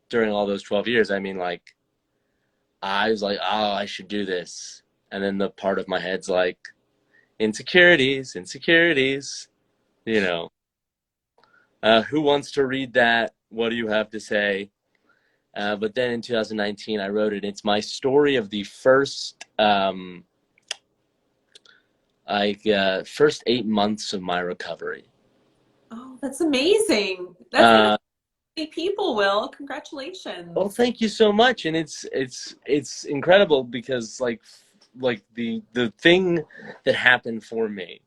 Speaker 1: during all those 12 years. I mean, like, I was like, oh, I should do this. And then the part of my head's like, insecurities, insecurities, you know. Who wants to read that? What do you have to say? But then in 2019, I wrote it. It's my story of the first, first 8 months of my recovery.
Speaker 2: Oh, that's amazing. That's gonna
Speaker 1: Uh,
Speaker 2: be people, Will. Congratulations.
Speaker 1: well, thank you so much, and it's incredible because like the thing that happened for me,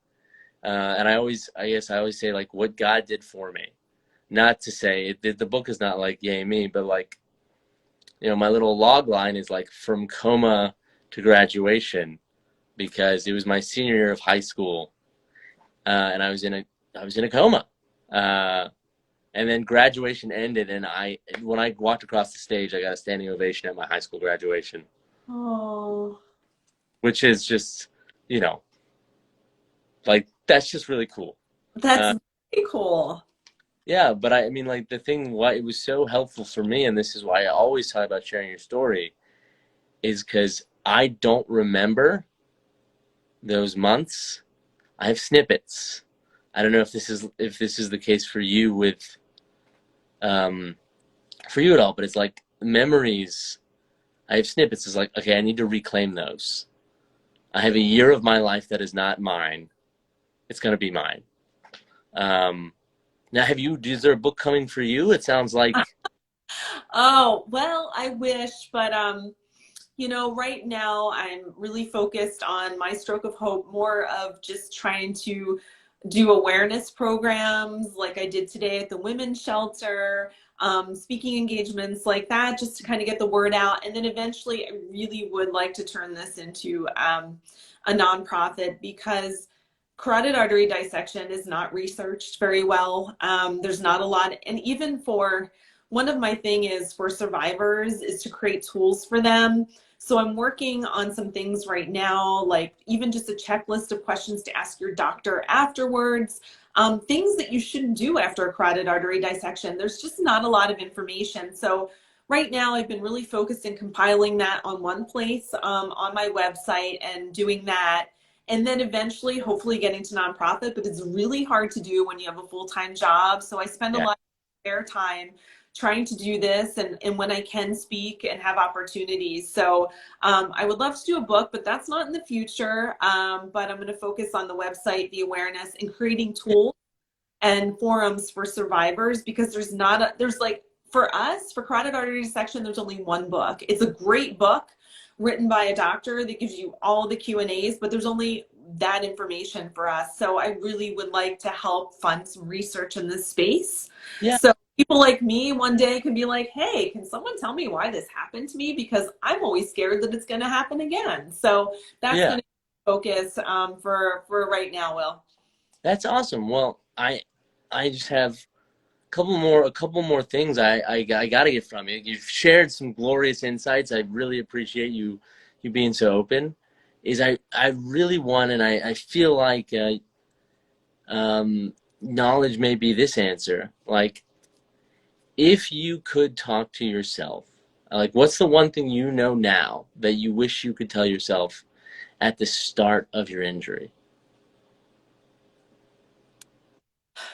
Speaker 1: and I guess I always say like what God did for me. Not to say the book is not like yay me, but like, my little log line is like from coma to graduation, because it was my senior year of high school, and I was in a coma, and then graduation ended, and when I walked across the stage, I got a standing ovation at my high school graduation,
Speaker 2: Oh,
Speaker 1: which is just, like, that's just really cool.
Speaker 2: that's
Speaker 1: Uh,
Speaker 2: very cool.
Speaker 1: yeah, but I mean, like, the thing why it was so helpful for me, and this is why I always talk about sharing your story, is because I don't remember those months. I have snippets. I don't know if this is the case for you with for you at all, but it's like memories. I have snippets. It's like, okay, I need to reclaim those. I have a year of my life that is not mine. It's gonna be mine. Now, is there a book coming for you? It sounds like.
Speaker 2: Oh, well, I wish, but right now I'm really focused on my stroke of hope, more of just trying to do awareness programs like I did today at the women's shelter, speaking engagements like that, just to kind of get the word out. And then eventually I really would like to turn this into a nonprofit, because carotid artery dissection is not researched very well. There's not a lot, and even for one of my thing is for survivors is to create tools for them So I'm working on some things right now, like even just a checklist of questions to ask your doctor afterwards, things that you shouldn't do after a carotid artery dissection. There's just not a lot of information. So right now I've been really focused in compiling that on one place on my website and doing that. And then eventually, hopefully getting to nonprofit, but it's really hard to do when you have a full-time job. So I spend a
Speaker 1: Yeah.
Speaker 2: lot of spare time trying to do this and when I can speak and have opportunities. So I would love to do a book, but that's not in the future. But I'm going to focus on the website, the awareness, and creating tools and forums for survivors, because there's like, for us, for carotid artery dissection, there's only one book. It's a great book written by a doctor that gives you all the Q&As, but there's only that information for us. So I really would like to help fund some research in this space.
Speaker 1: Yeah.
Speaker 2: So people like me one day can be like, hey, can someone tell me why this happened to me? Because I'm always scared that it's going to happen again. So that's
Speaker 1: Yeah.
Speaker 2: going to focus for right now, Will.
Speaker 1: That's awesome. Well, I just have a couple more things I gotta get from you. You've shared some glorious insights. I really appreciate you being so open. I really want, and I feel like knowledge may be this answer. Like, if you could talk to yourself, like, what's the one thing you know now that you wish you could tell yourself at the start of your injury?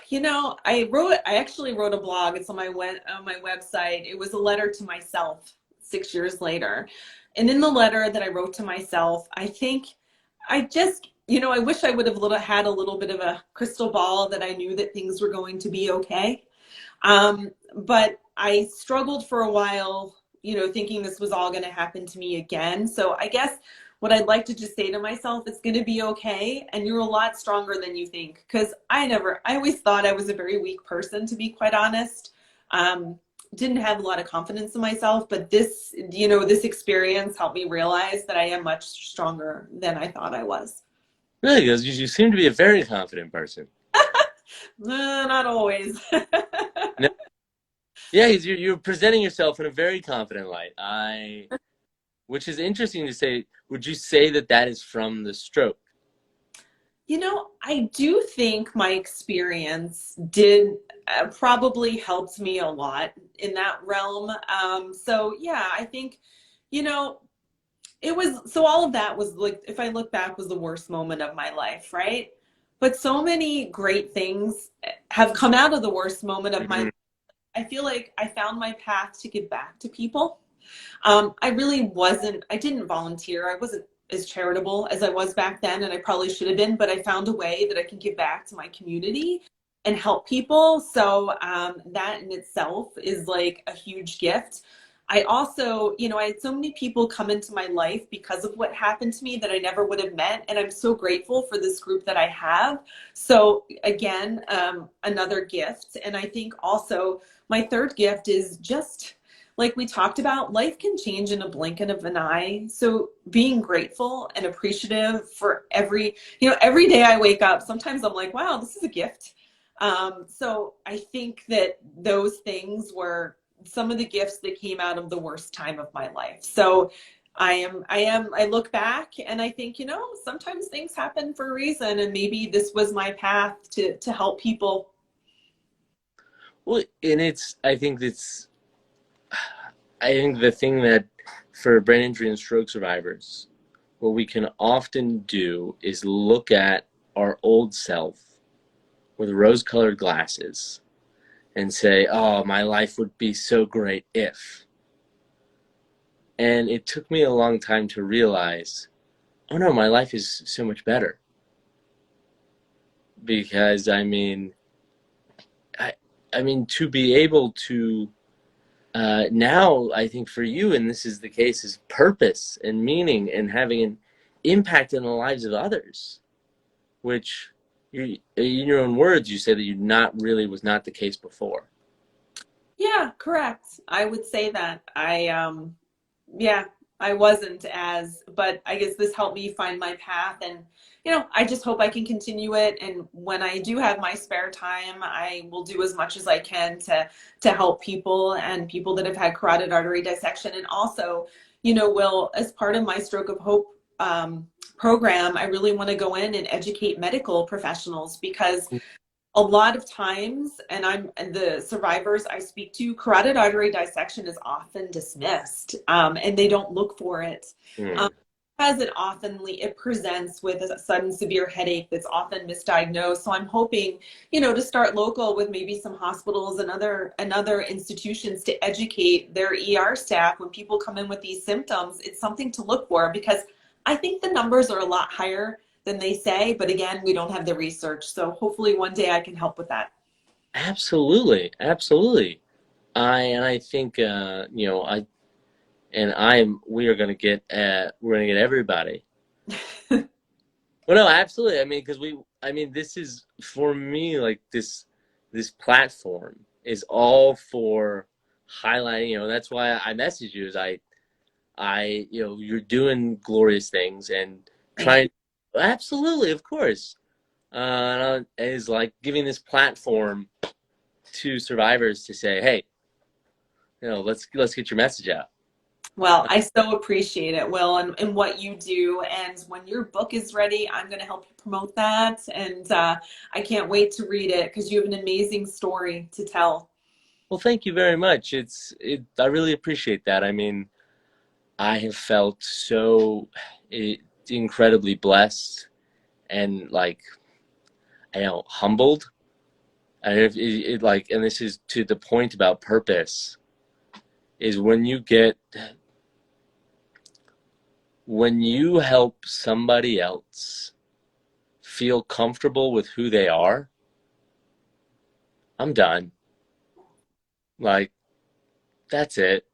Speaker 2: You know, I actually wrote a blog. It's on my website. It was a letter to myself 6 years later. And in the letter that I wrote to myself, I think I just, I wish I would have had a little bit of a crystal ball that I knew that things were going to be okay. But I struggled for a while, thinking this was all going to happen to me again. So I guess what I'd like to just say to myself, it's going to be okay. And you're a lot stronger than you think. Because I always thought I was a very weak person, to be quite honest. Didn't have a lot of confidence in myself, but this experience helped me realize that I am much stronger than I thought I was.
Speaker 1: Really, because you seem to be a very confident person.
Speaker 2: Not always.
Speaker 1: No, yeah, you're presenting yourself in a very confident light. Which is interesting to say. Would you say that that is from the stroke?
Speaker 2: I do think my experience did probably helped me a lot in that realm. So yeah, I think, all of that was like, if I look back, was the worst moment of my life, right? But so many great things have come out of the worst moment of my life. I feel like I found my path to give back to people. I didn't volunteer. I wasn't as charitable as I was back then, and I probably should have been, but I found a way that I can give back to my community and help people. So that in itself is like a huge gift. I also, I had so many people come into my life because of what happened to me that I never would have met. And I'm so grateful for this group that I have. So again, another gift. And I think also my third gift is just, like we talked about, life can change in a blink of an eye. So being grateful and appreciative for every day I wake up, sometimes I'm like, wow, this is a gift. So I think that those things were some of the gifts that came out of the worst time of my life. So I look back and I think, sometimes things happen for a reason, and maybe this was my path to help people.
Speaker 1: Well, and I think the thing that for brain injury and stroke survivors, what we can often do is look at our old self with rose-colored glasses and say, oh, my life would be so great if. And it took me a long time to realize, oh no, my life is so much better. Because I mean to be able to now, I think for you, and this is the case, is purpose and meaning and having an impact in the lives of others, which in your own words, you say that was not the case before.
Speaker 2: Yeah, correct. I would say that yeah, I wasn't but I guess this helped me find my path, and I just hope I can continue it. And when I do have my spare time, I will do as much as I can to help people and people that have had carotid artery dissection. And also, Will, as part of my Stroke of Hope program, I really want to go in and educate medical professionals because a lot of times, and the survivors I speak to, carotid artery dissection is often dismissed, and they don't look for it.
Speaker 1: Mm.
Speaker 2: Because it presents with a sudden severe headache that's often misdiagnosed. So I'm hoping, to start local with maybe some hospitals and other institutions to educate their ER staff when people come in with these symptoms. It's something to look for because I think the numbers are a lot higher than they say, but again, we don't have the research. So hopefully one day I can help with that.
Speaker 1: Absolutely, absolutely. I think we are gonna get everybody. Well, no, absolutely. I mean, because this is for me like this platform is all for highlighting. That's why I message you. Is you're doing glorious things and
Speaker 2: Thank you.
Speaker 1: trying. Absolutely, of course. Is like giving this platform to survivors to say, hey, let's get your message out.
Speaker 2: Well, I so appreciate it, Will, and what you do. And when your book is ready, I'm going to help you promote that. And I can't wait to read it because you have an amazing story to tell.
Speaker 1: Well, thank you very much. I really appreciate that. I mean, I have felt so eh, incredibly blessed and like humbled. And and this is to the point about purpose is when you help somebody else feel comfortable with who they are, I'm done. Like that's it.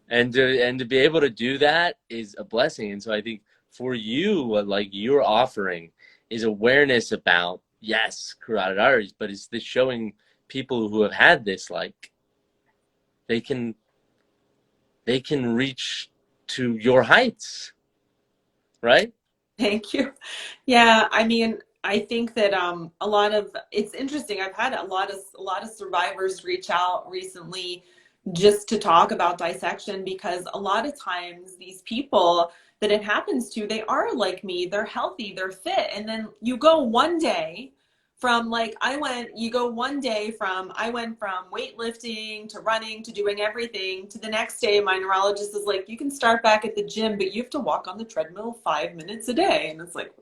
Speaker 1: And to be able to do that is a blessing. And so I think for you, what like you're offering is awareness about yes, carotid arteries, but it's this showing people who have had this like they can reach to your heights, right?
Speaker 2: Thank you. Yeah, I mean, I think that it's interesting. I've had a lot of survivors reach out recently just to talk about dissection because a lot of times these people that it happens to, they are like me, they're healthy, they're fit, and then you go one day from like you go one day from I went from weightlifting to running to doing everything to the next day my neurologist is like you can start back at the gym but you have to walk on the treadmill 5 minutes a day, and it's like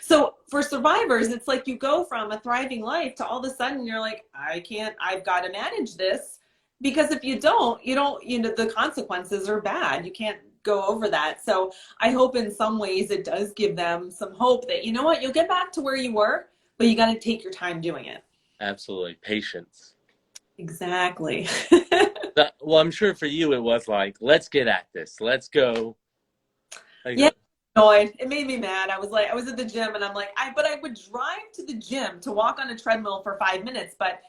Speaker 2: so for survivors it's like you go from a thriving life to all of a sudden you're like I've got to manage this because if you don't the consequences are bad. You can't go over that. So I hope in some ways it does give them some hope that you'll get back to where you were, but you got to take your time doing it.
Speaker 1: Absolutely. Patience.
Speaker 2: Exactly.
Speaker 1: Well, I'm sure for you it was like, let's get at this. Let's go. Like,
Speaker 2: Yeah, annoyed. It made me mad. I was at the gym and I'm like, but I would drive to the gym to walk on a treadmill for 5 minutes. But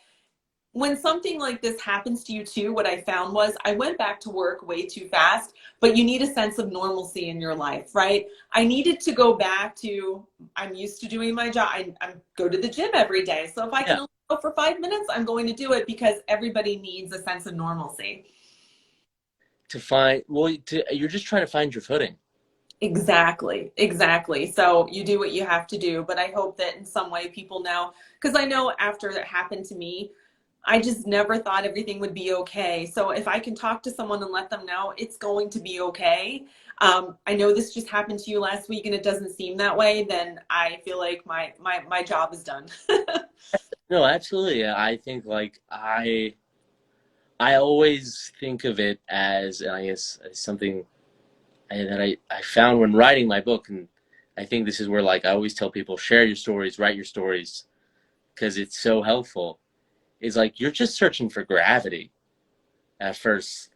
Speaker 2: when something like this happens to you too, what I found was I went back to work way too fast, but you need a sense of normalcy in your life, right? I needed to go back to, I'm used to doing my job. I go to the gym every day. So if I can
Speaker 1: yeah,
Speaker 2: only go for 5 minutes, I'm going to do it because everybody needs a sense of normalcy.
Speaker 1: you're just trying to find your footing.
Speaker 2: Exactly, exactly. So you do what you have to do, but I hope that in some way people know, because I know after that happened to me, I just never thought everything would be okay. So if I can talk to someone and let them know it's going to be okay, I know this just happened to you last week and it doesn't seem that way, then I feel like my job is done.
Speaker 1: No, absolutely. I think like I always think of it as, and I guess something that I found when writing my book, and I think this is where like I always tell people, share your stories, write your stories, because it's so helpful. Is like you're just searching for gravity at first.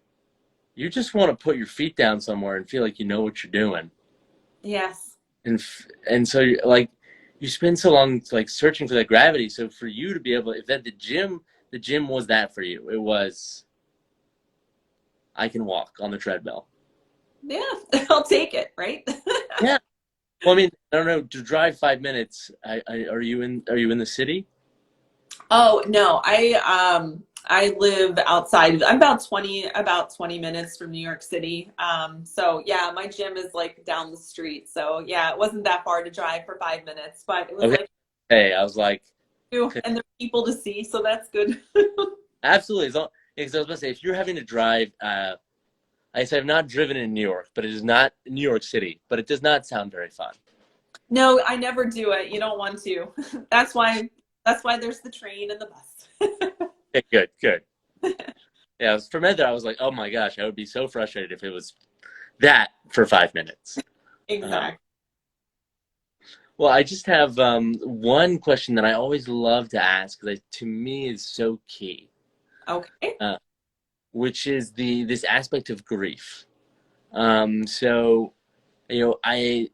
Speaker 1: You just want to put your feet down somewhere and feel like you know what you're doing.
Speaker 2: Yes.
Speaker 1: And so like you spend so long like searching for that gravity. So for you to be able, if that the gym was that for you, it was I can walk on the treadmill.
Speaker 2: Yeah, I'll take it, right?
Speaker 1: Yeah. Well, I mean, I don't know. To drive 5 minutes, are you in the city?
Speaker 2: Oh, no. I live outside. I'm about 20 minutes from New York City. So yeah, my gym is like down the street. So yeah, it wasn't that far to drive for 5 minutes, but it was
Speaker 1: Okay.
Speaker 2: like,
Speaker 1: Hey, I was like,
Speaker 2: and there are people to see, so that's good.
Speaker 1: absolutely. Because I was about to say, if you're having to drive, I said I've not driven in New York, but it is not New York City, but it does not sound very fun.
Speaker 2: No, I never do it. You don't want to. That's why that's why there's the train and the bus.
Speaker 1: Okay, good, good. Yeah, for a minute there, I was like, oh my gosh, I would be so frustrated if it was that for 5 minutes. Um,
Speaker 2: Exactly.
Speaker 1: well, I just have one question that I always love to ask because to me is so key,
Speaker 2: Okay.
Speaker 1: uh, which is this aspect of grief. So I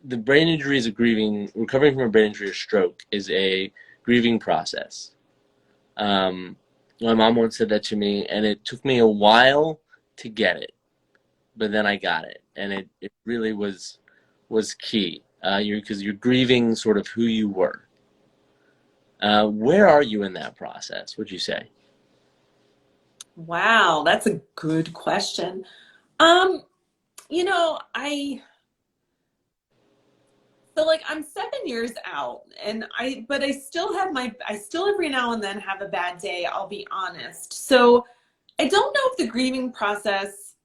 Speaker 1: the brain injury is a grieving recovering from a brain injury or stroke is a grieving process. My mom once said that to me, and it took me a while to get it, but then I got it, and it really was key. Because you're grieving sort of who you were. Where are you in that process, would you say?
Speaker 2: Wow, that's a good question. Um, I so like I'm 7 years out and but I still every now and then have a bad day, I'll be honest. So I don't know if the grieving process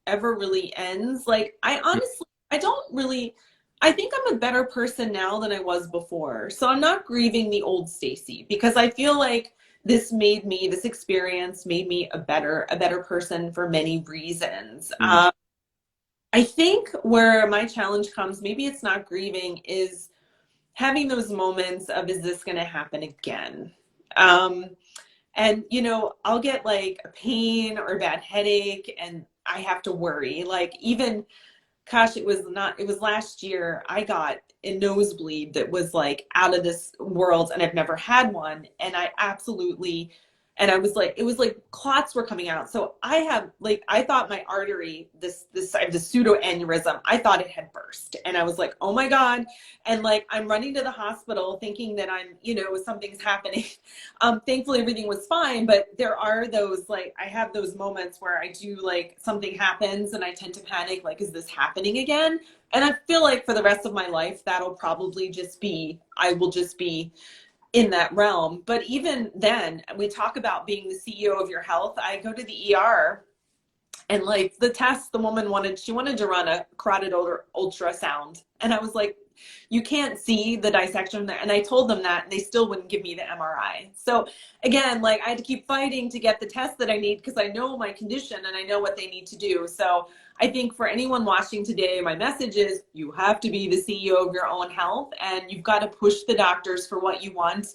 Speaker 2: ever really ends. Like I honestly, I don't really, I think I'm a better person now than I was before. So I'm not grieving the old Stacy because I feel like this experience made me a better person for many reasons.
Speaker 1: Mm.
Speaker 2: I think where my challenge comes, maybe it's not grieving, is having those moments of, is this going to happen again? Um, and, I'll get like a pain or a bad headache and I have to worry. Like, even, gosh, it was last year, I got a nosebleed that was like out of this world and I've never had one. And I was like, it was like clots were coming out. So I thought my artery, I have the pseudo aneurysm, I thought it had burst. And I was like, oh my God. And like, I'm running to the hospital thinking that something's happening. Thankfully everything was fine, but there are those, like, I have those moments where I do, like, something happens and I tend to panic, like, is this happening again? And I feel like for the rest of my life, I will just be in that realm. But even then, we talk about being the CEO of your health. I go to the ER and like the test, she wanted to run a carotid ultrasound. And I was like, you can't see the dissection there. And I told them that and they still wouldn't give me the MRI. So again, like I had to keep fighting to get the test that I need because I know my condition and I know what they need to do. So I think for anyone watching today, my message is you have to be the CEO of your own health and you've got to push the doctors for what you want.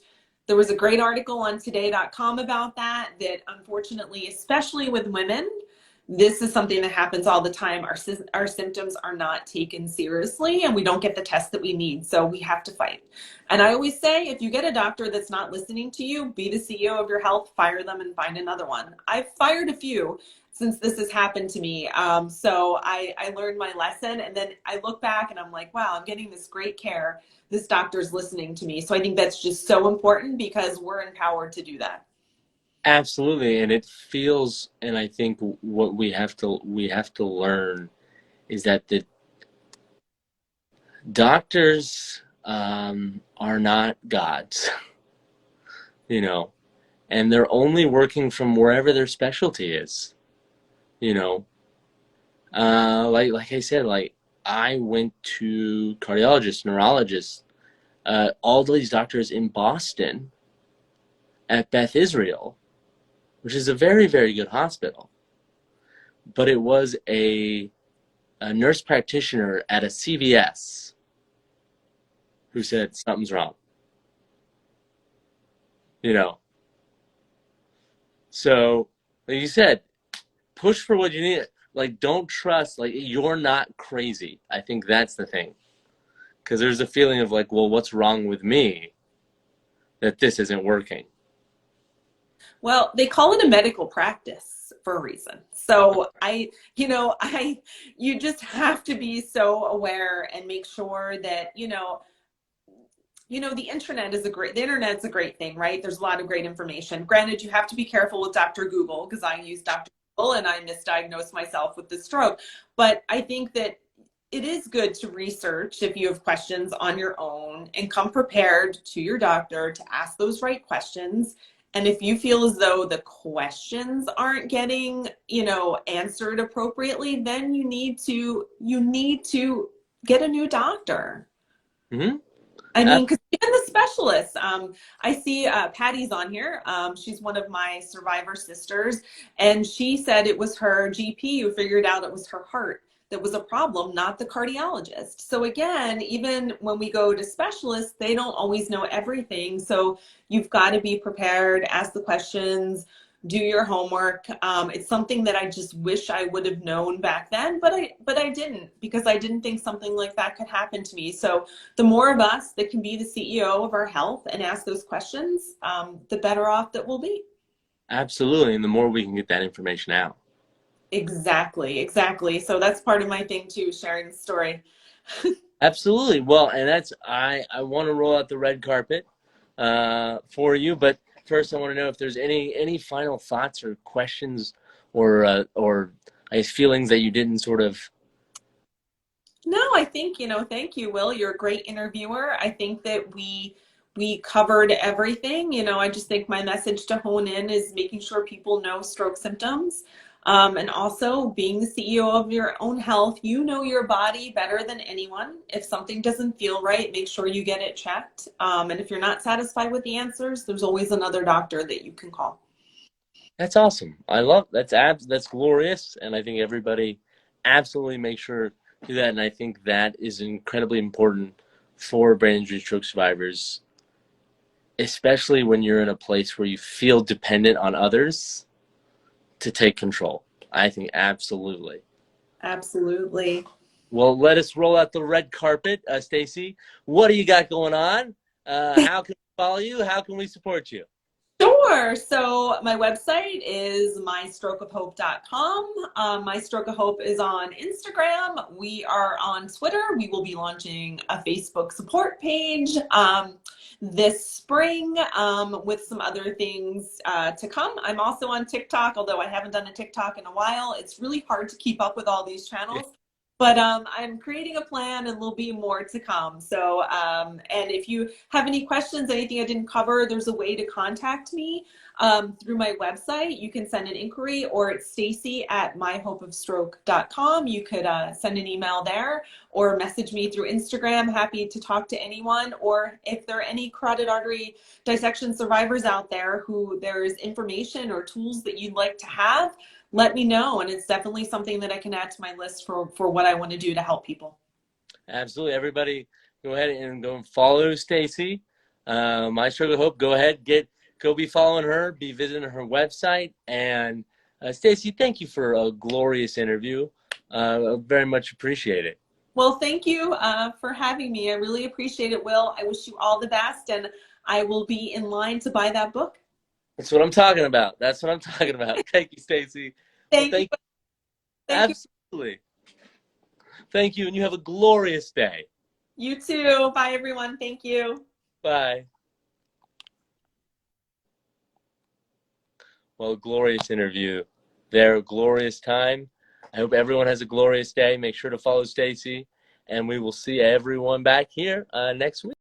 Speaker 2: There was a great article on today.com about that unfortunately, especially with women, this is something that happens all the time. Our symptoms are not taken seriously and we don't get the tests that we need. So we have to fight. And I always say, if you get a doctor that's not listening to you, be the CEO of your health, fire them and find another one. I've fired a few since this has happened to me. So I learned my lesson and then I look back and I'm like, wow, I'm getting this great care. This doctor's listening to me. So I think that's just so important because we're empowered to do that.
Speaker 1: Absolutely, and it feels, and I think what we have to learn is that the doctors are not gods, you know, and they're only working from wherever their specialty is, you know. Like I said, like I went to cardiologists, neurologists, all these doctors in Boston at Beth Israel, which is a very, very good hospital. But it was a nurse practitioner at a CVS who said something's wrong, you know. So, like you said, push for what you need. Like, don't trust, like, you're not crazy. I think that's the thing. Because there's a feeling of, like, well, what's wrong with me that this isn't working?
Speaker 2: Well, they call it a medical practice for a reason. So you just have to be so aware and make sure that, The internet's a great thing, right? There's a lot of great information. Granted, you have to be careful with Dr. Google because I use Dr. Google and I misdiagnosed myself with the stroke. But I think that it is good to research if you have questions on your own and come prepared to your doctor to ask those right questions. And if you feel as though the questions aren't getting, answered appropriately, then you need to get a new doctor.
Speaker 1: Mm-hmm.
Speaker 2: I mean, because even the specialists, I see Patty's on here. She's one of my survivor sisters, and she said it was her GP who figured out it was her heart that was a problem, not the cardiologist. So again, even when we go to specialists, they don't always know everything. So you've got to be prepared, ask the questions, do your homework. It's something that I just wish I would have known back then, but I didn't, because I didn't think something like that could happen to me. So the more of us that can be the CEO of our health and ask those questions, the better off that we'll be.
Speaker 1: Absolutely, and the more we can get that information out.
Speaker 2: Exactly, exactly. So that's part of my thing too, sharing the story.
Speaker 1: Absolutely. Well, and I want to roll out the red carpet for you, but first I want to know if there's any final thoughts or questions or I guess feelings that you didn't sort of.
Speaker 2: No, I think, thank you, Will. You're a great interviewer. I think that we covered everything. I just think my message to hone in is making sure people know stroke symptoms. And also being the CEO of your own health, you know your body better than anyone. If something doesn't feel right, make sure you get it checked. And if you're not satisfied with the answers, there's always another doctor that you can call.
Speaker 1: That's awesome. I love that's glorious, and I think everybody absolutely make sure to do that. And I think that is incredibly important for brain injury stroke survivors, especially when you're in a place where you feel dependent on others to take control. I think absolutely.
Speaker 2: Absolutely.
Speaker 1: Well, let us roll out the red carpet. Stacey, what do you got going on? How can we follow you? How can we support you?
Speaker 2: Sure. So my website is mystrokeofhope.com. My Stroke of Hope is on Instagram. We are on Twitter. We will be launching a Facebook support page this spring with some other things to come. I'm also on TikTok, although I haven't done a TikTok in a while. It's really hard to keep up with all these channels. But I'm creating a plan and there'll be more to come. So, and if you have any questions, anything I didn't cover, there's a way to contact me through my website. You can send an inquiry, or it's Stacey@myhopeofstroke.com. You could send an email there or message me through Instagram. Happy to talk to anyone. Or if there are any carotid artery dissection survivors out there who there's information or tools that you'd like to have, let me know. And it's definitely something that I can add to my list for what I want to do to help people.
Speaker 1: Absolutely. Everybody go ahead and go and follow Stacey. My Stroke of Hope, go ahead, go be following her, be visiting her website. And Stacey, thank you for a glorious interview. Very much appreciate it.
Speaker 2: Well, thank you for having me. I really appreciate it, Will. I wish you all the best, and I will be in line to buy that book.
Speaker 1: That's what I'm talking about. That's what I'm talking about. Thank you, Stacey. Well,
Speaker 2: Thank you. Thank you.
Speaker 1: absolutely. Thank you, and you have a glorious day.
Speaker 2: You too. Bye, everyone. Thank you.
Speaker 1: Bye. Well, glorious interview there, glorious time. I hope everyone has a glorious day. Make sure to follow Stacey, and we will see everyone back here next week.